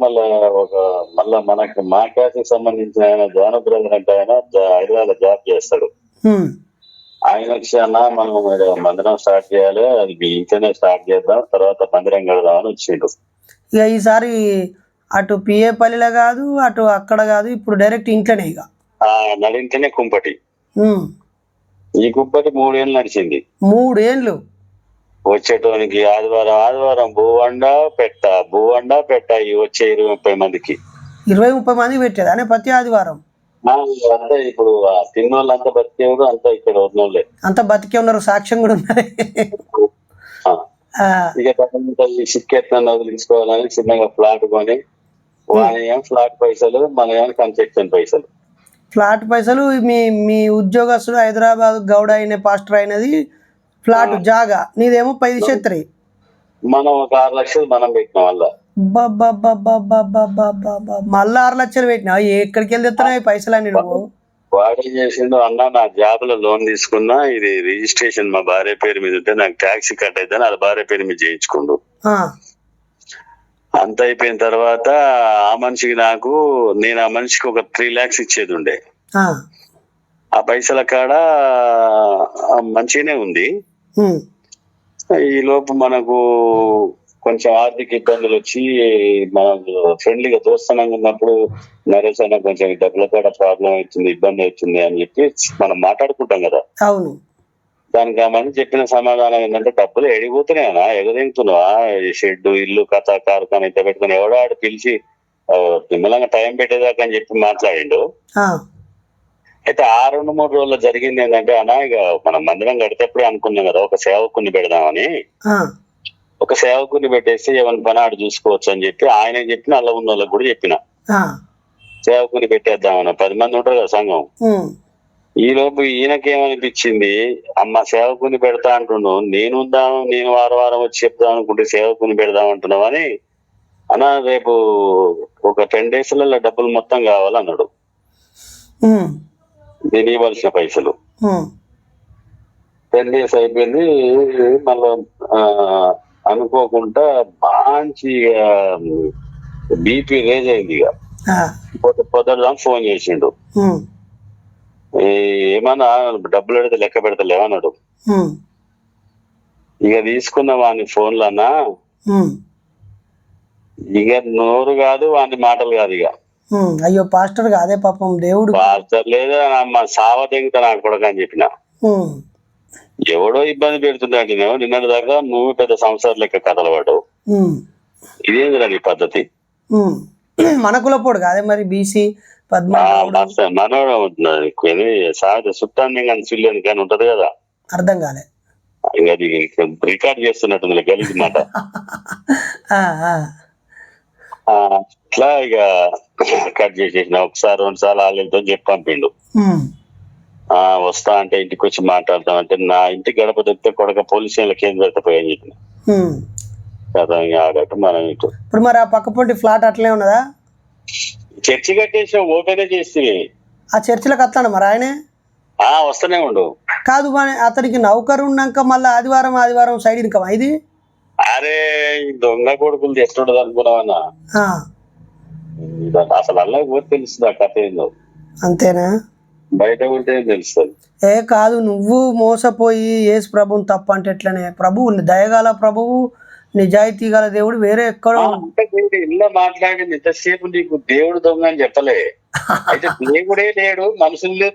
మళ్ళా మనకి మా క్లాస్ కి సంబంధించిన ఆయన జాన బ్రదర్ అంటే ఆయన హైదరాబాద్ జాబ్ చేస్తాడు. ఆయన వచ్చి అన్న మనం మందిరం స్టార్ట్ చేయాలి, అది మీ ఇంట్లోనే స్టార్ట్ చేద్దాం, తర్వాత మందిరం కడదామని వచ్చిండు. ఇక ఈసారి అటు పిఏపల్లిలో కాదు, అటు అక్కడ కాదు, ఇప్పుడు డైరెక్ట్ ఇంట్లోనే. ఇక నడింటేనే కుంపటి. ఈ కుంపటి 3 ఏళ్ళు నడిచింది. 3 ఏళ్ళు వచ్చేటోనికి ఆదివారం భూవండ పెట్ట వచ్చే 20-30 మందికి 20-30 మందికి పెట్టేది అనే ప్రతి ఆదివారం. అంతా ఇప్పుడు తిన్నోళ్ళు అంతా బతికే అంతా ఇక్కడ ఉన్నోళ్ళే అంతా బతికే ఉన్నారు, సాక్ష్యం కూడా ఉన్నారు. ఇక సిక్కెట్లను వదిలించుకోవాలని చిన్నగా ఫ్లాట్ కొని, వాని ఫ్లాట్ పైసలు, మన కన్స్ట్రక్షన్ పైసలు. ఫ్లాట్ పైసలు మీ ఉద్యోగస్తుడు హైదరాబాద్ గౌడ అయిన పాస్టర్ అయినది ఫ్లాట్ జాగా, నీదేమో 10 క్షేత్రి. మనం ఒక 6 లక్షలు మనం పెట్టినాం వల్ల. మళ్ళా 6 లక్షలు పెట్టినా, ఎక్కడికి వెళ్ళి తెస్తున్నాయి పైసలు అన్ని? నువ్వు వాడే చేసిండు అన్న, నా జాబ్ లో లోన్ తీసుకున్నా, ఇది రిజిస్ట్రేషన్ మా భార్య పేరు మీద ఉంటే నాకు ట్యాక్సీ కట్ అయిద్దని అది భార్య పేరు మీద చేయించుకుండు. అంత అయిపోయిన తర్వాత నేను ఆ మనిషికి ఒక 3 lakhs ఇచ్చేది ఉండే. ఆ పైసల కాడ మంచిగానే ఉంది. ఈ లోపు మనకు కొంచెం ఆర్థిక ఇబ్బందులు వచ్చి మనకు ఫ్రెండ్లీగా దోస్తనంగా ఉన్నప్పుడు నరేష్ అన్న కొంచెం డబ్బుల కాడ ప్రాబ్లం అవుతుంది, ఇబ్బంది అవుతుంది అని చెప్పి మనం మాట్లాడుకుంటాం కదా. అవును. దానికి ఆ మనిషి చెప్పిన సమాధానం ఏంటంటే, డబ్బులు ఎడిగిపోతున్నాయనా, ఎగదింగుతున్నావా, షెడ్ ఇల్లు కథ కార్ఖానా ఇంత పెట్టుకుని ఎవడో ఆడు పిలిచి నిమ్మలంగా టైం పెట్టేదాకా అని చెప్పి మాట్లాడిండు. అయితే 2-3 రోజుల్లో జరిగింది ఏంటంటే, అన్నా ఇక మనం మందిరం కడితేప్పుడే అనుకున్నాం కదా ఒక సేవకుని పెడదామని. ఒక సేవకుని పెట్టేస్తే ఎవరి పని ఆడు చూసుకోవచ్చు అని చెప్పి ఆయన చెప్పిన అల్ల ఉన్న వాళ్ళకి కూడా చెప్పిన, సేవకుని పెట్టేద్దామన్న. 10 మంది ఉంటారు కదా సంఘం. ఈ లోపు ఈయనకేమనిపించింది, అమ్మ సేవకుని పెడతా అంటున్నావు, నేను వారం వచ్చి చెప్తాం అనుకుంటే సేవకుని పెడదాం అంటున్నావు అని అన్న, రేపు ఒక 10 days డబ్బులు మొత్తం కావాలన్నాడు, నేను ఇవ్వాల్సిన పైసలు. 10 days అయిపోయింది. మళ్ళా అనుకోకుండా మంచి బీపీ రేజ్ అయింది. ఇక పొద్దుదాం ఫోన్ చేసిండు, ఏమన్నా డబ్బులు అడిగితే లెక్క పెడతలేమన్నాడు. ఇక తీసుకున్న వాని ఫోన్లన్నా ఇక నోరు కాదు వాని మాటలు కాదు. ఇక అయ్యో పాస్టర్ కాదే పాపం, దేవుడు పాస్టర్ లేదా సావ తెగుతా నాకు కొడక అని చెప్పిన. ఎవడో ఇబ్బంది పెడుతున్నాడు, నిన్నటి దాకా నువ్వు పెద్ద సంసార లెక్క కథలు పడ్డావు, ఇదేందిరా నీ పద్ధతి? మన కులపోడు కాదే మరి, బీసీ మనోడు సామెత చుట్టాన్ని కానీ చూడలేని కానీ ఉంటది కదా, అర్థం కాలే. అది రికార్డ్ చేస్తున్నట్టుంది గలీజ్ మాట. అట్లా ఇక కట్ చేసేసిన. 1-2 సార్లు ఆలయంతో చెప్పి పంపిండు. వస్తా అంటే ఇంటికి వచ్చి మాట్లాడతాం అంటే నా ఇంటికి గడప దొరికితే కొడక పోలీస్ స్టేషన్లో కేసు పెడతాపోయని చెప్పిన కదా. ఆగట్టు మనం ఇటు ఇప్పుడు మరి ఆ పక్కపొంటి ఫ్లాట్ అట్లే ఉన్నదా? చర్చి కట్టేసి ఓపెనే చేస్తే ఆ చర్చిలకు వస్తాను మరి ఆయనే వస్తూనే ఉండు. కాదు అతనికి నౌకరు ఉన్నాక మళ్ళీ ఆదివారం సైడ్ ఇన్కమ్ ఇది. అరే దొంగ కొడుకులు ఎట్లుండదు అనుకున్నావన్నా, అసలు అలా పోతే తెలుస్తుంది ఆ కథ ఏందో. అంతేనా? బయట ఉంటే తెలుస్తుంది. కాదు, నువ్వు మోసపోయి యేసు ప్రభుని తప్ప అంటే ఎట్లనే? ప్రభువు దయగల ప్రభువు, నిజాయితీ గల దేవుడు వేరే ఎక్కడో ఇలా మాట్లాడింది ఇంతసేపు నీకు దేవుడు దొంగ అని చెప్పలే. అయితే దేవుడే లేడు, మనుషులే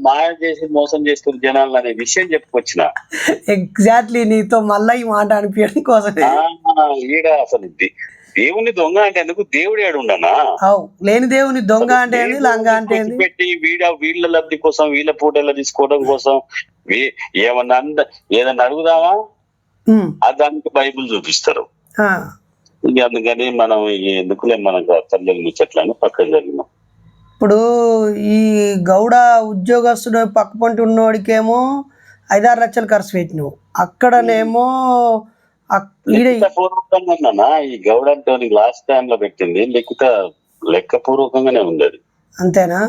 మాయ చేసి మోసం చేస్తున్న జనాలు అనే విషయం చెప్పుకొచ్చిన. ఎగ్జాక్ట్లీ నీతో మళ్ళా ఈ మాట అనిపించడం కోసమే. ఈడ అసలు దేవుని దొంగ అంటే ఎందుకు? దేవుడు ఏడుండనా? లేని దేవుని దొంగ అంటే లంగా అంటే పెట్టి వీళ్ళ లబ్ధి కోసం, వీళ్ళ పూటల్లో తీసుకోవడం కోసం ఏమన్నా ఏదన్నా అడుగుదామా దానికి బైబుల్ చూపిస్తారు. అందుకని మనం ఎందుకులే మనకు తల్లి ముచ్చట్లని పక్కన జరిగినాం. ఇప్పుడు ఈ గౌడ ఉద్యోగస్తుడు పక్క పొంటి ఉన్నోడికేమో 5-6 లక్షలు ఖర్చు పెట్టినావు, అక్కడనేమో పూర్వకంగా ఈ గౌడ అంటే లాస్ట్ టైం లో పెట్టింది లెక్క పూర్వకంగానే ఉంది అది. అంతేనా?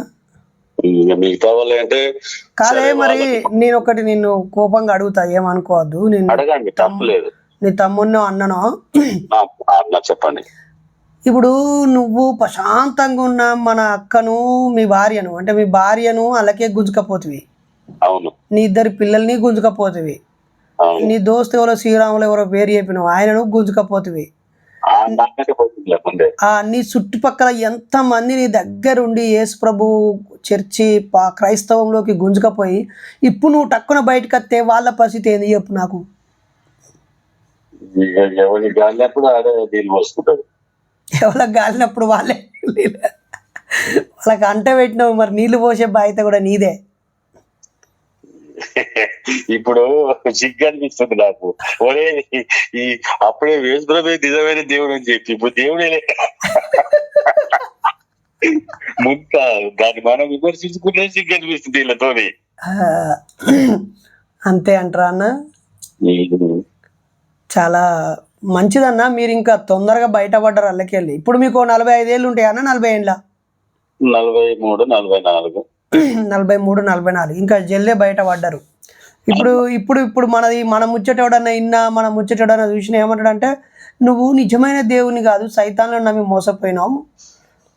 మిగతా వాళ్ళు అంటే కాదే. మరి నేను ఒకటి నిన్ను కోపంగా అడుగుతా, ఏమనుకోవద్దు. నేను అడగండి, తప్పులేదు. నీ తమ్మున్నో అన్ననో చెప్పండి. ఇప్పుడు నువ్వు ప్రశాంతంగా ఉన్న మన అక్కను, మీ భార్యను అలాగే గుంజుకపోతివి. అవును. నీ 2 పిల్లల్ని గుంజుకపోతివి. నీ దోస్తు ఎవరో శ్రీరాములు ఎవరో పేరు చెప్పినావు, ఆయనను గుంజుకపోతివి. నీ చుట్టుపక్కల ఎంత మంది నీ దగ్గరుండి యేసు ప్రభు చర్చి క్రైస్తవంలోకి గుంజుకపోయి ఇప్పుడు నువ్వు టక్కున బయటకు వస్తే వాళ్ళ పరిస్థితి ఏంది చెప్పు నాకు. ఎవరికి గాలినప్పుడు వాళ్ళకి అంట పెట్టినావు, మరి నీళ్లు పోసే బాధ్యత కూడా నీదే. ఇప్పుడు సిగ్గు అనిపిస్తుంది నాకు. ఒరే ఈ అప్పుడే వేసుకునే నిజమైన దేవుడు అని చెప్పి ఇప్పుడు దేవుడే ముంత దాన్ని మనం విమర్శించుకుంటే సిగ్గు అనిపిస్తుంది వీళ్ళతోని. అంతే అంటారా అన్న? చాలా మంచిదన్నా, మీరు ఇంకా తొందరగా బయటపడ్డారు అల్లకెళ్ళి. ఇప్పుడు మీకు 45 ఏళ్ళు ఉంటాయి అన్న? 40 ఏండ్ల? 43, 44. 43, 44 ఇంకా జల్లే బయటపడ్డారు. ఇప్పుడు మన ముచ్చటోడన్నా మన ముచ్చటోడన్నా చూసిన ఏమంటాడంటే, నువ్వు నిజమైన దేవుని కాదు సైతాన్లను నమ్మి మోసపోయినావు,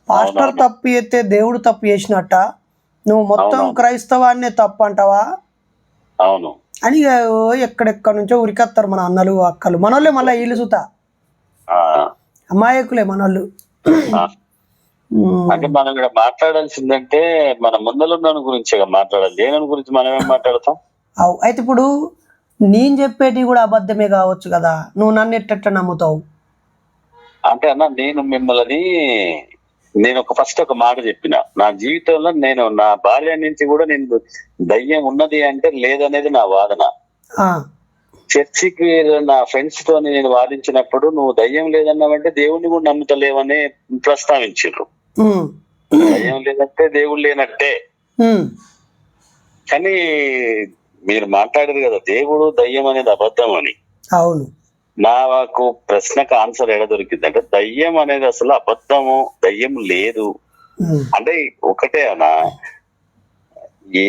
పాస్టర్ తప్పు చేస్తే దేవుడు తప్పు చేసినట్ట, నువ్వు మొత్తం క్రైస్తవాన్నే తప్పు అంటావా అవును అని ఎక్కడెక్కడ నుంచో ఉరికత్తారు మన అన్నలు అక్కలు. మనోళ్ళే మళ్ళీ వీళ్ళు చూతా అమాయకులే మనోళ్ళు. అంటే మనం ఇక్కడ మాట్లాడాల్సిందంటే మన ముందలున్న గురించి మాట్లాడాలి, దేని గురించి మనమేం మాట్లాడతాం. అయితే ఇప్పుడు నేను చెప్పేటివి కూడా అబద్ధమే కావచ్చు కదా, నువ్వు నన్ను ఎట్ట నమ్ముతావు? అంటే అన్న నేను ఫస్ట్ ఒక మాట చెప్పిన, నా జీవితంలో నేను నా బాల్యం నుంచి కూడా నేను దయ్యం ఉన్నది అంటే లేదనేది నా వాదన. చర్చికి నా ఫ్రెండ్స్ తో నేను వాదించినప్పుడు నువ్వు దయ్యం లేదన్నావంటే దేవుణ్ణి కూడా నమ్ముతలేవని ప్రస్తావించారు. దయ్యం లేదంటే దేవుడు లేనట్టే. కానీ మీరు మాట్లాడారు కదా దేవుడు దయ్యం అనేది అబద్ధం అని. అవును. నాకు ప్రశ్నకు ఆన్సర్ ఎడ దొరికింది అంటే దయ్యం అనేది అసలు అబద్ధము, దయ్యం లేదు అంటే ఒకటే అనా.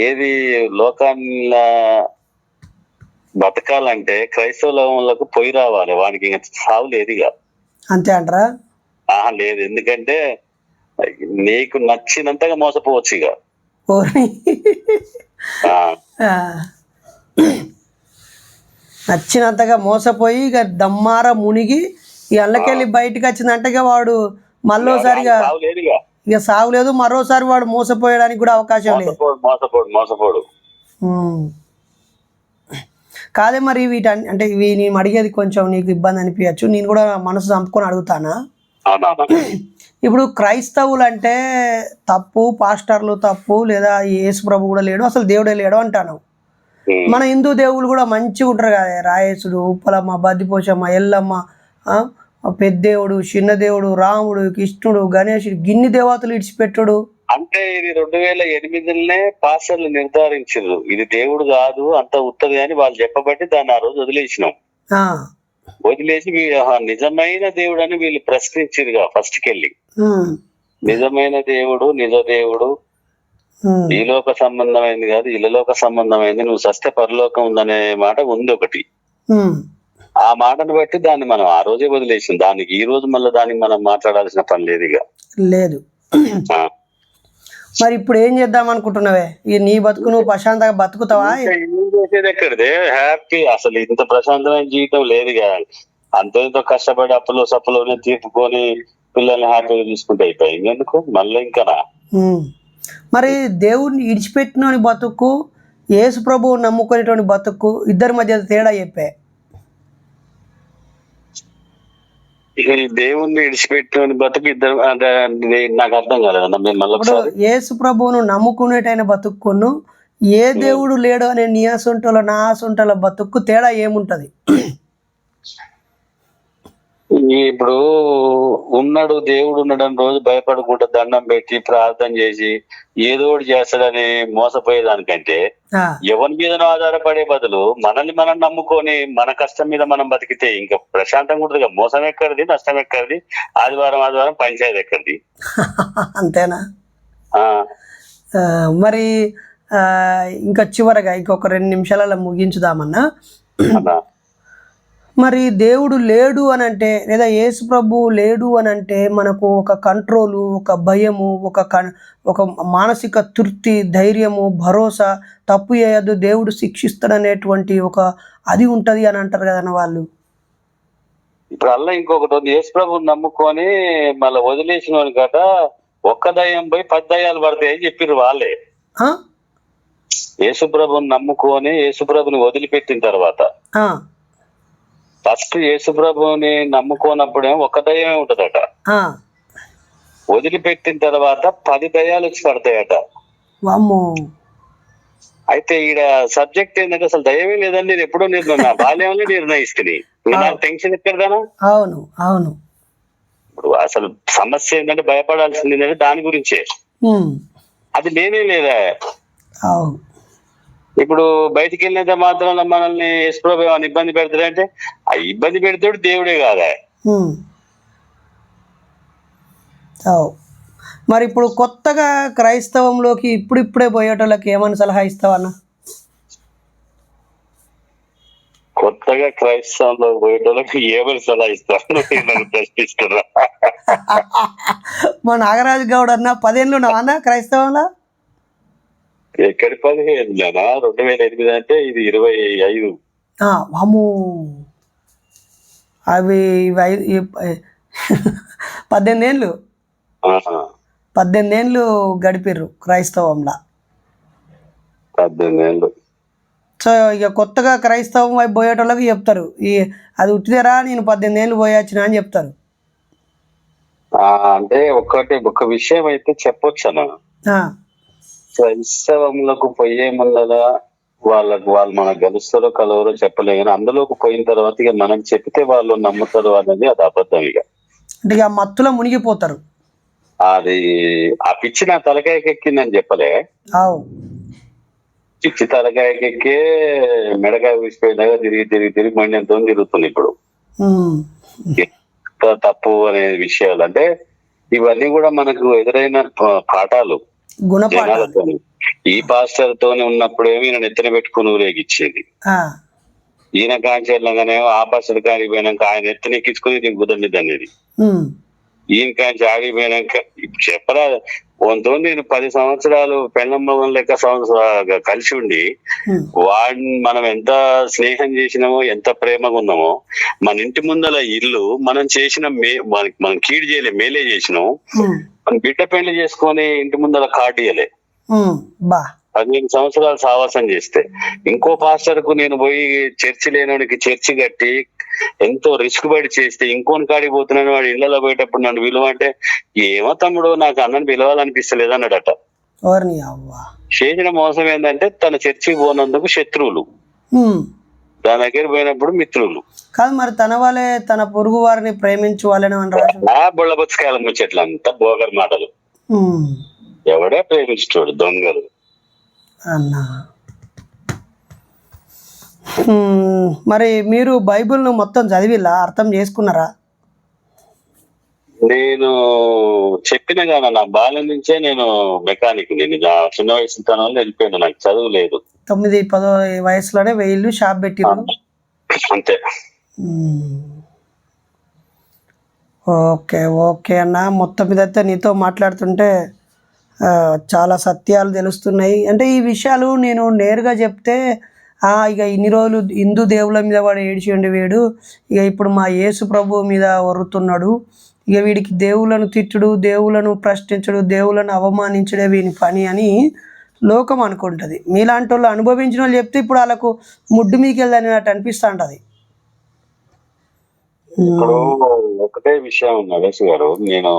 ఏది లోకాల బతకాలంటే క్రైస్తవులకు పొయ్యి రావాలి, వానికి సావు లేదుగా. అంతే అంటారా? లేదు, ఎందుకంటే నీకు నచ్చినంతగా మోసపోవచ్చు ఇక. నచ్చినంతగా మోసపోయి ఇక దమ్మార మునిగి ఈ అల్లకెళ్ళి బయటకు వచ్చిందంటే వాడు మళ్ళోసారిగా ఇక సాగులేదు, మరోసారి వాడు మోసపోయడానికి కూడా అవకాశం లేదు. మోసపోడు. కాదే మరి అంటే ఇవి నేను అడిగేది కొంచెం నీకు ఇబ్బంది అనిపించచ్చు, నేను కూడా మనసు చంపుకొని అడుగుతానా. ఇప్పుడు క్రైస్తవులు అంటే తప్పు, పాస్టర్లు తప్పు, లేదా యేసు ప్రభు కూడా లేడు, అసలు దేవుడే లేడు అంటాను. మన హిందూ దేవుళ్ళు కూడా మంచిగా ఉంటారు కదా, రాయేసుడు, ఉప్పలమ్మ, బద్దిపోషమ్మ, ఎల్లమ్మ, పెద్దేవుడు, చిన్నదేవుడు, రాముడు, కృష్ణుడు, గణేశుడు, గిన్ని దేవతలు ఇడిచిపెట్టుడు. అంటే ఇది 2008 పాస్టర్లు నిర్ధారించారు ఇది దేవుడు కాదు అంత ఉత్తది అని వాళ్ళు చెప్పబట్టి దాన్ని ఆ రోజు వదిలేసినాం. ఆ, వదిలేసి నిజమైన దేవుడు అని వీళ్ళు ప్రశ్నించారుగా ఫస్ట్ కెళ్ళి. ఉమ్, నిజమైన దేవుడు నిజ దేవుడు ఉమ్, ఈ లోక సంబంధమైంది కాదు ఇలలోక సంబంధమైంది, నువ్వు సస్తే పరలోకం ఉందనే మాట ఉంది ఒకటి. ఉమ్. ఆ మాటను బట్టి దాన్ని మనం ఆ రోజే వదిలేసాం. దానికి ఈ రోజు మళ్ళీ దానికి మనం మాట్లాడాల్సిన పని లేదు ఇక. లేదు. ఆ. మరి ఇప్పుడు ఏం చేద్దాం అనుకుంటున్నావే? ఈ నీ బతుకు నువ్వు ప్రశాంతంగా బతుకుతావా? ఇంకా ఏం చేసేది ఎక్కడిదే, హ్యాపీ అసలు ఇంత ప్రశాంతమైన జీవితం లేదు ఇక. అంతో ఇంతో కష్టపడి అప్పులో సప్పులోనే తీర్పుకొని పిల్లల్ని హ్యాపీగా చూసుకుంటే అయిపోయింది ఎందుకు మళ్ళీ ఇంకా. ఉమ్. మరి దేవుడిని ఇడిచిపెట్టినోని బతుకు, యేసు ప్రభువు నమ్ముకునేటువంటి బతుకు ఇద్దరి మధ్య తేడా చెప్పే. ఇక ఈ దేవుణ్ణి విడిచిపెట్టిన బతుకు ఇద్దరు అంటే నాకు అర్థం కాలేదన్న మీరు మళ్ళీ ఇప్పుడు ఒకసారి. యేసు ప్రభువును నమ్ముకునేటైన బతుక్కును ఏ దేవుడు లేడు అనే నీ ఆసుంటల నా ఆసుంటల బతుక్కు తేడా ఏముంటది? ఇప్పుడు ఉన్నాడు దేవుడు ఉన్నాడని రోజు భయపడకుండా దండం పెట్టి ప్రార్థన చేసి ఏదో ఒకటి చేస్తాడని మోసపోయేదానికంటే ఆ, ఎవరి మీదనో ఆధారపడే బదులు మనల్ని మనం నమ్ముకొని మన కష్టం మీద మనం బతికితే ఇంకా ప్రశాంతంగా ఉంటుంది. మోసం ఎక్కడిది, నష్టం ఎక్కడిది, ఆదివారం పంచాయతీ ఎక్కడిది. అంతేనా? ఆ ఆ, మరి ఆ, ఇంకా చివరగా ఇంకొక 2 నిమిషాలలో ముగించుదామన్నా. అలా మరి దేవుడు లేడు అని అంటే, లేదా యేసు ప్రభువు లేడు అని అంటే మనకు ఒక కంట్రోలు, ఒక భయము, ఒక మానసిక తృప్తి, ధైర్యము, భరోసా, తప్పు చేయొద్దు దేవుడు శిక్షిస్తాడనేటువంటి ఒక అది ఉంటుంది అని అంటారు కదన్న వాళ్ళు. ఇప్పుడు అలా ఇంకొకటి ఉంది, యేసు ప్రభుని నమ్ముకొని మళ్ళీ వదిలేసిన వాని కట ఒక్క దయ్యం పోయి 10 దయ్యాలు పడతాయని చెప్పిర్రు వాళ్ళే. ఆ? యేసు ప్రభుని నమ్ముకొని యేసు ప్రభుని వదిలిపెట్టిన తర్వాత ఆ, ఫస్ట్ యేసు ప్రభుని నమ్ముకోనప్పుడేమో ఒక దయ్యమే ఉంటదట. ఆ. వదిలిపెట్టిన తర్వాత 10 దయ్యాలు వచ్చి పడతాయట. వామ్మో. అయితే ఈడ సబ్జెక్ట్ ఏంటంటే అసలు దయ్యమే లేదని నేను ఎప్పుడో నా బాల్యంలో నిర్ణయిస్తుంది. నాకు టెన్షన్ ఎక్కడదానా. అవును, అవును. ఇప్పుడు అసలు సమస్య ఏంటంటే భయపడాల్సింది ఏంటంటే దాని గురించే. ఉమ్, అది లేనే లేదా. అవును. ఇప్పుడు బయటికి వెళ్ళినంత మాత్రం మనల్ని యేసు ప్రభు ఏమైనా ఇబ్బంది పెడతాడంటే ఆ ఇబ్బంది పెడతాడు దేవుడే కాదా. ఉమ్. అవు. మరి ఇప్పుడు కొత్తగా క్రైస్తవంలోకి ఇప్పుడిప్పుడే పోయేటోళ్ళకి ఏమని సలహా ఇస్తావన్నా? కొత్తగా క్రైస్తవంలో పోయేటోళ్ళకి ఏమని సలహా ఇస్తాను నన్ను ప్రశ్నిస్తున్నా. మా నాగరాజు గౌడ్ అన్న 10 ఏళ్ళు అన్న క్రైస్తవంలో. ఎక్కడి 15 2008 అంటే ఇది 25. వాము. అవి 18 ఏళ్ళు 18 ఏళ్ళు గడిపిర్రు క్రైస్తవంలో. 18 ఏళ్ళు. సో ఇక కొత్తగా క్రైస్తవం వైపు పోయేటోళ్ళకి చెప్తారు, అది ఉట్టిదేరా నేను 18 ఏళ్ళు పోయొచ్చిన అని చెప్తారు. అంటే ఒక విషయం అయితే చెప్పొచ్చు అన్న, ఆ, క్రైస్తవంలోకి పోయే ముందర వాళ్ళు మనకు గెలుస్తారో కలవరో చెప్పలే, కానీ అందులోకి పోయిన తర్వాత ఇక మనం చెప్తే వాళ్ళు నమ్ముతారు అనేది అది అబద్ధం. ఇక అంటే ఇక మత్తులో మునిగిపోతారు. అది ఆ పిచ్చి నా తలకాయకెక్కిందని చెప్పలే. అవు. పిచ్చి తలకాయకెక్కే మెడకాయ ఊసిపోయినాక తిరిగి మండితో తిరుగుతుంది ఇప్పుడు. ఉమ్. తప్పు అనే విషయాలు అంటే ఇవన్నీ కూడా మనకు ఎదురైన పాఠాలు. జనాలతో ఈ పాస్టర్ తోనే ఉన్నప్పుడేమో ఈయన నెత్తిన పెట్టుకుని ఊరేగిచ్చేది. ఈయన కాంచెల్లాగానే ఆ పాస్టర్ కాడికి పోయినాక ఆయన ఎత్తున ఎక్కించుకుని నీకు కుదరలేదు అనేది. ఈయన కాంచి ఆగిపోయినాక ఇప్పుడు చెప్పరా వంతో నేను 10 సంవత్సరాలు పెళ్ళమ్మగం లెక్క కలిసి ఉండి వాడిని మనం ఎంత స్నేహం చేసినామో ఎంత ప్రేమగా ఉన్నామో, మన ఇంటి ముందల ఇల్లు మనం చేసిన మనం కీడు చేయలే మేలే చేసినాం. మన బిడ్డ పెళ్లి చేసుకొని ఇంటి ముందర కార్డు ఇయ్యలే. 15 సంవత్సరాలు సావాసం చేస్తే ఇంకో పాస్టర్ కు నేను పోయి చర్చి లేనోడికి చర్చి కట్టి ఎంతో రిస్క్ పడి చేస్తే ఇంకోని కాడికి పోతున్నాను, వాడు ఇళ్లలో పోయేటప్పుడు నన్ను విలువ అంటే ఏమో తమ్ముడు నాకు అన్నని పిలవాలనిపిస్తలేదు అన్నాడట. చేసిన మోసం ఏంటంటే తన చర్చికి పోనందుకు శత్రువులు, దాని దగ్గర పోయినప్పుడు మిత్రులు కాదు. మరి తన వాళ్ళే తన పొరుగు వారిని ప్రేమించు వాళ్ళని బొళ్ళబొత్సకాయల ముచ్చట్లు అంతా బోగర్ మాటలు. ఎవడే ప్రేమించాడు దొంగలు. అన్నా మరి మీరు బైబిల్ను మొత్తం చదివిలా, అర్థం చేసుకున్నారా? నేను చెప్పిన కానీ నా బాల్యం నుంచే నేను మెకానిక్. నేను చిన్న వయసు తనంలో వెళ్ళిపోయాను, నాకు చదువు లేదు. 9-10 వయసులోనే వెయ్యిళ్ళు షాప్ పెట్టిరు. అంతే. ఓకే ఓకే అన్న, మొత్తం మీదైతే నీతో మాట్లాడుతుంటే చాలా సత్యాలు తెలుస్తున్నాయి. అంటే ఈ విషయాలు నేను నేరుగా చెప్తే ఇక ఇన్ని రోజులు హిందూ దేవుళ్ళ మీద వాడు ఏడిచిండు వీడు, ఇక ఇప్పుడు మా యేసు ప్రభు మీద వరుతున్నాడు, ఇక వీడికి దేవుళ్ళను తిట్టుడు, దేవుళ్ళను ప్రశ్నించడు, దేవుళ్ళను అవమానించడే వీని పని అని లోకం అనుకుంటుంది. మీలాంటి వాళ్ళు అనుభవించిన వాళ్ళు చెప్తే ఇప్పుడు వాళ్ళకు ముడ్డు మీకు వెళ్ళదన్నట్టు అనిపిస్తూ ఉంటుంది. ఇప్పుడు ఒకటే విషయం నరేష్ గారు, నేను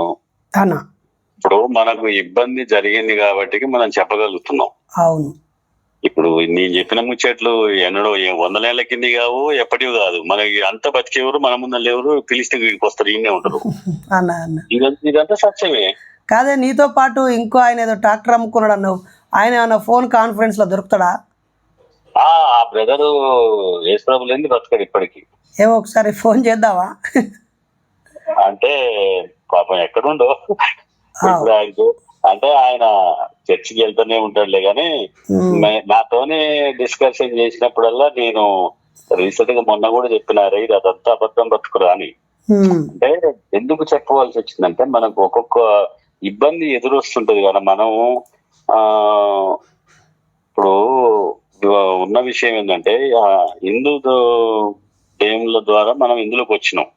అన్నా ఇప్పుడు మనకు ఇబ్బంది జరిగింది కాబట్టి మనం చెప్పగలుగుతున్నాం. అవును. ఇప్పుడు నేను చెప్పిన ముచ్చట్లు ఎన్నడో 100 ఏళ్ల కింది కావు, ఎప్పటివి కాదు. మనకి అంత బతికేవరు మన ముందు లేవరు, పిలిస్తే వీడికి వస్తారు, ఈయనే ఉంటారు. ఇదంతా సత్యమే. కాదే, నీతో పాటు ఇంకో ఆయన ఏదో ట్రాక్టర్ అమ్ముకున్నాడు అన్నావు, ఆయన ఏమన్నా ఫోన్ కాన్ఫరెన్స్ లో దొరుకుతాడా? ఆ బ్రదరు యేసుప్రభు లేని బతకడు ఇప్పటికి. ఏమో ఒకసారి ఫోన్ చేద్దావా? అంటే పాపం ఎక్కడుండో అంటే ఆయన చర్చికి వెళ్తూనే ఉంటాడులే గాని నాతోనే డిస్కషన్ చేసినప్పుడల్లా నేను రీసెంట్ గా మొన్న కూడా చెప్పినారు, ఇది అదంతా అబద్ధం బతుకురా అని. అంటే ఎందుకు చెప్పవలసి వచ్చిందంటే మనకు ఒక్కొక్క ఇబ్బంది ఎదురొస్తుంటది కదా. మనం ఇప్పుడు ఉన్న విషయం ఏంటంటే హిందూ దేవుళ్ళ ద్వారా మనం ఇందులోకి వచ్చినాం,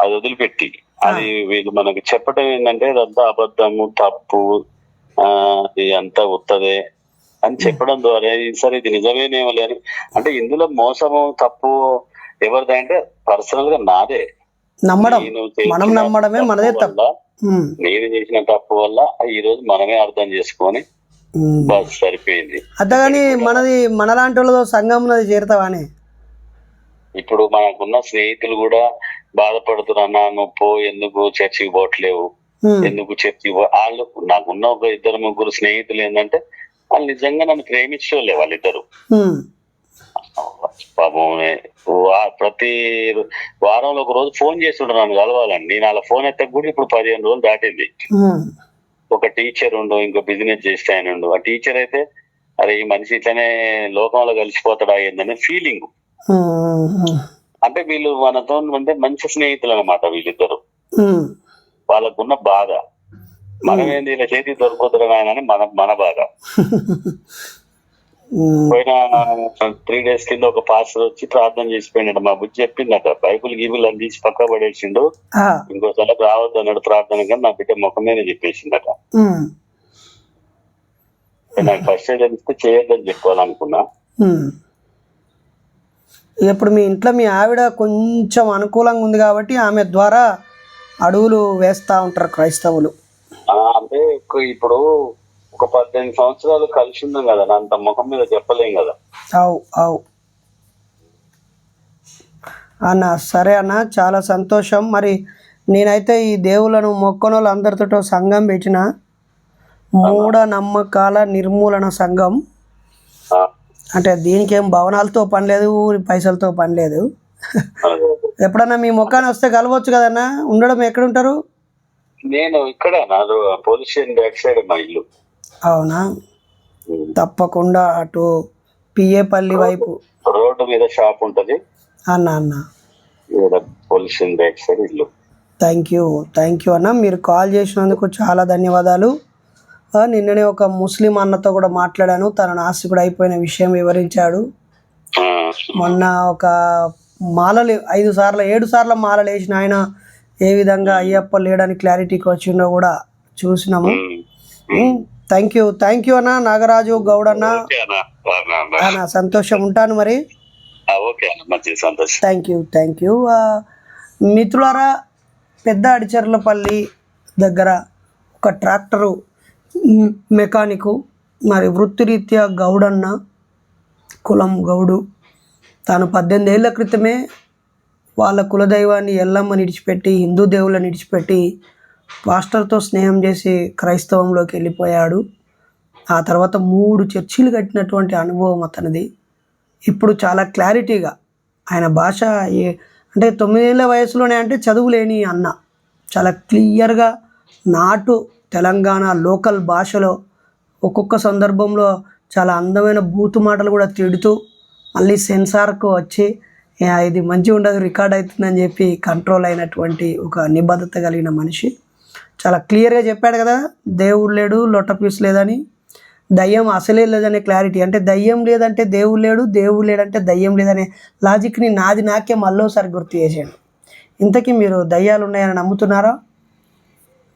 అది వదిలిపెట్టి అది వీళ్ళు మనకి చెప్పడం ఏంటంటే ఇదంతా అబద్ధము, తప్పు, ఇది అంతా ఉత్తదే అని చెప్పడం ద్వారా సరే ఇది నిజమేనేమో లేని. అంటే ఇందులో మోసము తప్పు ఎవరిదంటే పర్సనల్ గా నాదే. నేను చేసిన తప్పు వల్ల ఈ రోజు మనమే అర్థం చేసుకొని బస్ సరిపోయింది. అంతగాని మనలాంటి వాళ్ళతో సంఘం చేరుతావానే. ఇప్పుడు మనకున్న స్నేహితులు కూడా బాధపడుతున్నా, నువ్వు ఎందుకు చర్చికి పోవట్లేవు, ఎందుకు చర్చికి వాళ్ళు నాకున్న ఒక 2-3 స్నేహితులు ఏంటంటే వాళ్ళు నిజంగా నన్ను ప్రేమించోలే వాళ్ళిద్దరు. పాపం ప్రతి వారంలో ఒక రోజు ఫోన్ చేస్తుంటారు నన్ను కలవాలండి. నేను అలా ఫోన్ ఎత్తక కూడా ఇప్పుడు 15 రోజులు దాటింది. ఒక టీచర్ ఉండు, ఇంకో బిజినెస్ చేస్తే ఆయన ఉండు. ఆ టీచర్ అయితే అరే ఈ మనిషి ఇట్లనే లోకంలో కలిసిపోతాడా ఏందనే ఫీలింగ్. అంటే వీళ్ళు మనతో అంటే మంచి స్నేహితులు అన్నమాట వీళ్ళిద్దరు. వాళ్ళకున్న బాధ మనమేంది ఇలా చేతికి దొరుకుతున్నా అని మన బాధ. పోయిన 3 days కింద ఒక పాస్టర్ వచ్చి ప్రార్థన చేసిపోయినాడు. మా బుద్ధి చెప్పిందట, బైబుల్ గీబుల్ అని తీసి పక్క పడేసిండు, ఇంకోసారి రావద్దు అన్నాడు ప్రార్థన, కానీ నా బిడ్డ ముఖం మీద చెప్పేసిందట. నాకు ఫస్ట్ ఎయిడ్ అనిపిస్తే చేయొద్దని చెప్పాలనుకున్నా. ఇప్పుడు మీ ఇంట్లో మీ ఆవిడ కొంచెం అనుకూలంగా ఉంది కాబట్టి ఆమె ద్వారా అడుగులు వేస్తూ ఉంటారు క్రైస్తవులు. అంటే ఇప్పుడు ఒక 18 సంవత్సరాలు కలిసి ఉన్నాం కదా, అంత ముఖం మీద చెప్పలేం కదా. అవు అన్న, సరే అన్న, చాలా సంతోషం. మరి నేనైతే ఈ దేవులను మొక్కనోళ్ళు అందరితో సంఘం పెట్టిన మూఢనమ్మకాల నిర్మూలన సంఘం. అంటే దీనికి ఏం భవనాలతో పని లేదు, పైసలతో పని లేదు. ఎప్పుడన్నా మీ ముఖాన్ని వస్తే కలవచ్చు కదన్నా. ఉండడం ఎక్కడ ఉంటారు? నేను ఇక్కడ పోలీస్ స్టేషన్ బ్యాక్ సైడ్ మా ఇల్లు. అవునా, తప్పకుండా అటు పిఏపల్లి వైపు రోడ్డు మీద షాప్ ఉంటది అన్న. పోలీస్ స్టేషన్ బ్యాక్ సైడ్ ఇల్లు. థ్యాంక్ యూ అన్న, మీరు కాల్ చేసినందుకు చాలా ధన్యవాదాలు. నిన్ననే ఒక ముస్లిం అన్నతో కూడా మాట్లాడాను, తన నాస్తికుడు అయిపోయిన విషయం వివరించాడు. మొన్న ఒక మాలలు 5 సార్లు 7 సార్లు మాలలు వేసిన ఆయన ఏ విధంగా అయ్యప్ప లేడని క్లారిటీకి వచ్చిండో కూడా చూసినాము. థ్యాంక్ యూ అన్న నాగరాజు గౌడ్ అన్న. సంతోషం, ఉంటాను మరి. Thank you. మిత్రులారా, పెద్ద అడిచెర్లపల్లి దగ్గర ఒక ట్రాక్టరు మెకానికు, మరి వృత్తిరీత్యా గౌడన్న, కులం గౌడు. తాను 18 ఏళ్ల క్రితమే వాళ్ళ కులదైవాన్ని ఎల్లమ్మని విడిచిపెట్టి, హిందూ దేవుళ్ళని విడిచిపెట్టి పాస్టర్తో స్నేహం చేసి క్రైస్తవంలోకి వెళ్ళిపోయాడు. ఆ తర్వాత 3 చర్చిలు కట్టినటువంటి అనుభవం అతనిది. ఇప్పుడు చాలా క్లారిటీగా ఆయన భాష అంటే 9 ఏళ్ళ వయసులోనే అంటే చదువు లేని అన్న చాలా క్లియర్గా నాటు తెలంగాణ లోకల్ భాషలో ఒక్కొక్క సందర్భంలో చాలా అందమైన బూతు మాటలు కూడా తిడుతూ మళ్ళీ సెన్సార్కు వచ్చి ఇది మంచిగా ఉండదు రికార్డ్ అవుతుందని చెప్పి కంట్రోల్ అయినటువంటి ఒక నిబద్ధత కలిగిన మనిషి. చాలా క్లియర్గా చెప్పాడు కదా, దేవుడు లేడు, లొట్టపీస్ లేదని, దయ్యం అసలే లేదనే క్లారిటీ. అంటే దయ్యం లేదంటే దేవుడు లేడు, దేవుడు లేదంటే దయ్యం లేదనే లాజిక్ని నాకే మళ్ళోసారి గుర్తు చేశాడు. ఇంతకీ మీరు దయ్యాలు ఉన్నాయని నమ్ముతున్నారా?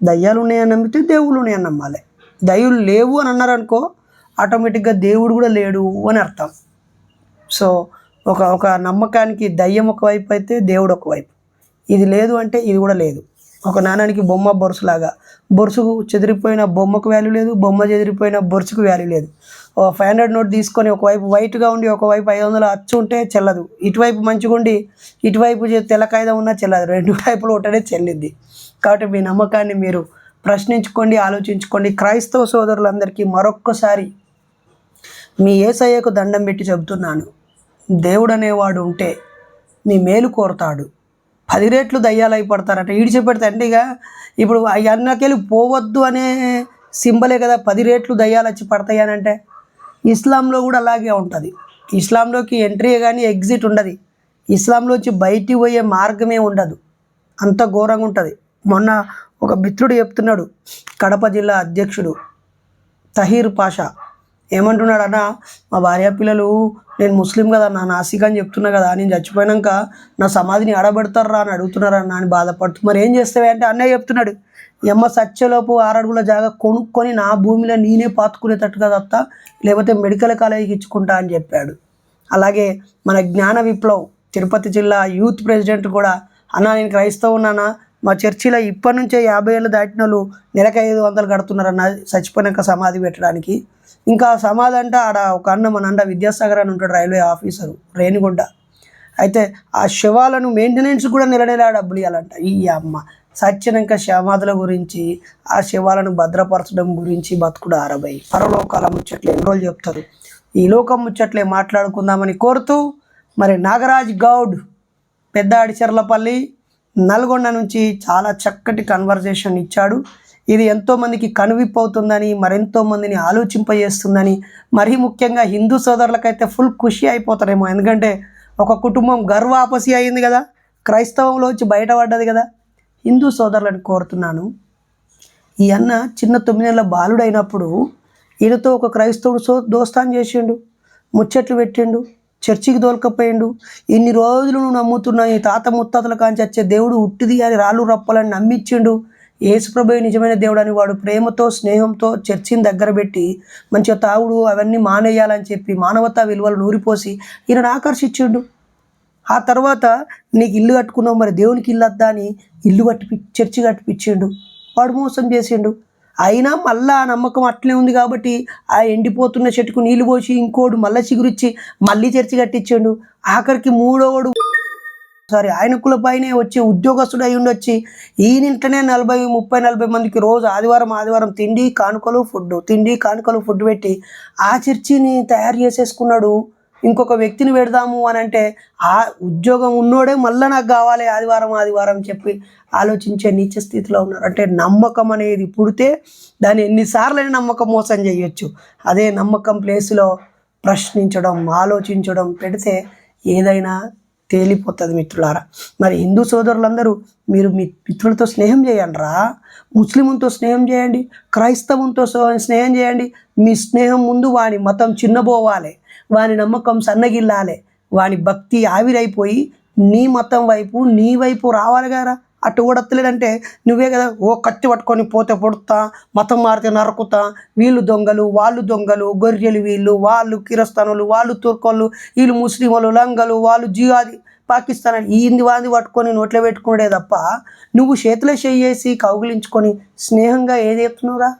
దయ్యాలు ఉన్నాయని నమ్మితే దేవుళ్ళు ఉన్నాయని నమ్మాలి. దయ్యాలు లేవు అని అన్నారనుకో ఆటోమేటిక్గా దేవుడు కూడా లేడు అని అర్థం. సో ఒక నమ్మకానికి దయ్యం ఒకవైపు అయితే దేవుడు ఒకవైపు. ఇది లేదు అంటే ఇది కూడా లేదు. ఒక నాణానికి బొమ్మ బొరుసులాగా, బొరుసుకు చెదిరిపోయిన బొమ్మకు వాల్యూ లేదు, బొమ్మ చెదిరిపోయిన బొరుసుకు వాల్యూ లేదు. 500 నోట్ తీసుకొని ఒకవైపు వైట్గా ఉండి ఒకవైపు 500 అచ్చు ఉంటే చెల్లదు, ఇటువైపు మంచిగా ఉండి ఇటువైపు తెల్ల కాగితం ఉన్నా చెల్లదు, 2 వైపులు ఒకటే చెల్లిద్ది. కాబట్టి మీ నమ్మకాన్ని మీరు ప్రశ్నించుకోండి, ఆలోచించుకోండి. క్రైస్తవ సోదరులందరికీ మరొక్కసారి మీ యేసయ్యకు దండం పెట్టి చెబుతున్నాను, దేవుడు అనేవాడు ఉంటే మీ మేలు కోరుతాడు. 10 రెట్లు దయ్యాలు అయిపడతారట. ఈడిచిపెడితే అంటే ఇక ఇప్పుడు అన్నకెళ్ళి పోవద్దు అనే సింబలే కదా 10 రెట్లు దయ్యాలు వచ్చి పడతాయి అని అంటే. ఇస్లాంలో కూడా అలాగే ఉంటుంది. ఇస్లాంలోకి ఎంట్రీ కానీ ఎగ్జిట్ ఉండదు. ఇస్లాంలోంచి బయటికి పోయే మార్గమే ఉండదు, అంత ఘోరంగా ఉంటుంది. మొన్న ఒక మిత్రుడు చెప్తున్నాడు, కడప జిల్లా అధ్యక్షుడు తహీర్ పాషా ఏమంటున్నాడు అన్న, మా భార్య పిల్లలు నేను ముస్లిం కదా నా నాసిక్ అని చెప్తున్నా కదా, నేను చచ్చిపోయాక నా సమాధిని ఆడబెడతారా అని అడుగుతున్నారన్న అని బాధపడుతూ. మరి ఏం చేస్తావే అంటే అన్నయ్య చెప్తున్నాడు, ఎమ్మ సత్యలోపు 6 అడుగుల జాగా కొనుక్కొని నా భూమిలో నేనే పాతుకునేటట్టుగా తప్ప లేకపోతే మెడికల్ కాలేజీకి ఇచ్చుకుంటా అని చెప్పాడు. అలాగే మన జ్ఞాన విప్లవ్ తిరుపతి జిల్లా యూత్ ప్రెసిడెంట్ కూడా, అన్న నేను క్రైస్తవు ఉన్నానా, మా చర్చిలో ఇప్పటి నుంచే 50 ఏళ్ళు దాటిన వాళ్ళు నెలకు 500 కడుతున్నారన్న చచ్చిపోయాక సమాధి పెట్టడానికి. ఇంకా సమాధి అంటే ఆడ ఒక అన్న మన అండ విద్యాసాగర్ అని ఉంటాడు, రైల్వే ఆఫీసరు, రేణిగుంట. అయితే ఆ శవాలను మెయింటెనెన్స్ కూడా నెలనెలా డబ్బులు ఇవ్వాలంట. ఈ అమ్మ సత్యనాక సమాధుల గురించి, ఆ శవాలను భద్రపరచడం గురించి బతుకుడు ఆరబై పరలోకాల ముచ్చట్లు ఎన్ని రోజులు చెప్తారు. ఈ లోకం ముచ్చట్లే మాట్లాడుకుందామని కోరుతూ మరి నాగరాజ్ గౌడ్ పెద్ద అడిచెర్లపల్లి నల్గొండ నుంచి చాలా చక్కటి కన్వర్జేషన్ ఇచ్చాడు. ఇది ఎంతోమందికి కనువిప్పు అవుతుందని, మరెంతో మందిని ఆలోచింపజేస్తుందని, మరీ ముఖ్యంగా హిందూ సోదరులకైతే ఫుల్ ఖుషి అయిపోతారేమో. ఎందుకంటే ఒక కుటుంబం గర్వాపసి అయింది కదా, క్రైస్తవంలోంచి బయటపడ్డది కదా. హిందూ సోదరులను కోరుతున్నాను, ఈ అన్న చిన్న 9 ఏళ్ళ బాలుడు అయినప్పుడు ఈయనతో ఒక క్రైస్తవుడు దోస్తాన్ చేసిండు, ముచ్చట్లు పెట్టిండు, చర్చికి దోలకపోయిండు. ఇన్ని రోజులు నువ్వు నమ్ముతున్నా ఈ తాత ముత్తాతల కాంచి వచ్చే దేవుడు ఉట్టిది అని రాళ్ళు రప్పాలని నమ్మించిండు. యేసుప్రభువే నిజమైన దేవుడు అని వాడు ప్రేమతో స్నేహంతో చర్చిని దగ్గర పెట్టి మంచిగా తాగుడు అవన్నీ మానేయాలని చెప్పి మానవతా విలువలు నూరిపోసి ఈయనను ఆకర్షించిండు. ఆ తర్వాత నీకు ఇల్లు కట్టుకున్నావు, మరి దేవునికి ఇల్లు వద్దా అని ఇల్లు చర్చి కట్టిపించిండు. వాడు మోసం చేసిండు. అయినా మళ్ళీ ఆ నమ్మకం అట్లే ఉంది కాబట్టి ఆ ఎండిపోతున్న చెట్టుకు నీళ్ళు పోసి ఇంకోడు మళ్ళీ చిగురిచ్చి మళ్ళీ చర్చి కట్టించాడు. ఆఖరికి 3వడు ఆయన కులపైనే వచ్చి ఉద్యోగస్తుడు అయి ఉండొచ్చి ఈయనింటనే 40 మందికి రోజు ఆదివారం తిండి కానుకలు ఫుడ్ పెట్టి ఆ చర్చిని తయారు చేసేసుకున్నాడు. ఇంకొక వ్యక్తిని పెడదాము అని అంటే ఆ ఉద్యోగం ఉన్నోడే మళ్ళీ నాకు కావాలి ఆదివారం చెప్పి ఆలోచించే నీచ స్థితిలో ఉన్నారు. అంటే నమ్మకం అనేది పుడితే దాన్ని ఎన్నిసార్లైనా నమ్మకం మోసం చేయొచ్చు. అదే నమ్మకం ప్లేస్లో ప్రశ్నించడం, ఆలోచించడం పెడితే ఏదైనా తేలిపోతుంది మిత్రులారా. మరి హిందూ సోదరులందరూ మీరు మీ మిత్రులతో స్నేహం చేయండి రా, ముస్లింతో స్నేహం చేయండి, క్రైస్తవంతో స్నేహం చేయండి. మీ స్నేహం ముందు వాని మతం చిన్నబోవాలి, వాని నమ్మకం సన్నగిల్లాలి, వాని భక్తి ఆవిరైపోయి నీ మతం వైపు నీ వైపు రావాలి కదా. అటు కూడా వస్తలేదంటే నువ్వే కదా కత్తి పట్టుకొని పోతే పొడుతా, మతం మారితే నరకుతా, వీళ్ళు దొంగలు వాళ్ళు దొంగలు, గొర్రెలు వీళ్ళు, వాళ్ళు కిరస్తానులు, వాళ్ళు తుర్కోళ్ళు, వీళ్ళు ముస్లింలు, లంగలు, వాళ్ళు జిహాదీ పాకిస్తాన్ అని ఈ వాంది పట్టుకొని నోట్లో పెట్టుకునే తప్ప నువ్వు చేతిలో చేసి కౌగిలించుకొని స్నేహంగా ఏది చెప్తున్నావురా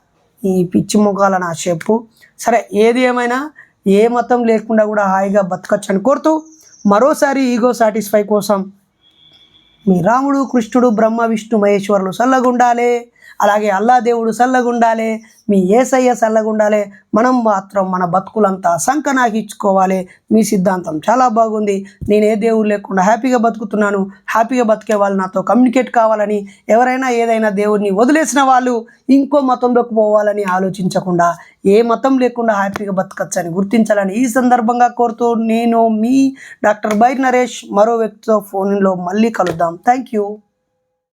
ఈ పిచ్చి ముఖాల నా చెప్పు. సరే ఏది ఏమైనా ఏ మతం లేకుండా కూడా హాయిగా బతకచ్చు అని కోరుతూ మరోసారి ఈగో సాటిస్ఫై కోసం మీ రాముడు కృష్ణుడు బ్రహ్మ విష్ణు మహేశ్వరులు చల్లగుండాలి, అలాగే అల్లా దేవుడు చల్లగుండాలి, మీ యేసయ్య చల్లగుండాలి. మనం మాత్రం మన బతుకులంతా సంకనాకించుకోవాలి. మీ సిద్ధాంతం చాలా బాగుంది. నేను ఏ దేవుడు లేకుండా హ్యాపీగా బతుకుతున్నాను, హ్యాపీగా బతికే వాళ్ళు నాతో కమ్యూనికేట్ కావాలని, ఎవరైనా ఏదైనా దేవుడిని వదిలేసిన వాళ్ళు ఇంకో మతంలోకి పోవాలని ఆలోచించకుండా ఏ మతం లేకుండా హ్యాపీగా బతకచ్చని గుర్తించాలని ఈ సందర్భంగా కోరుతూ నేను మీ డాక్టర్ బైరి నరేష్ మరో వ్యక్తితో ఫోన్లో మళ్ళీ కలుద్దాం. Thank you.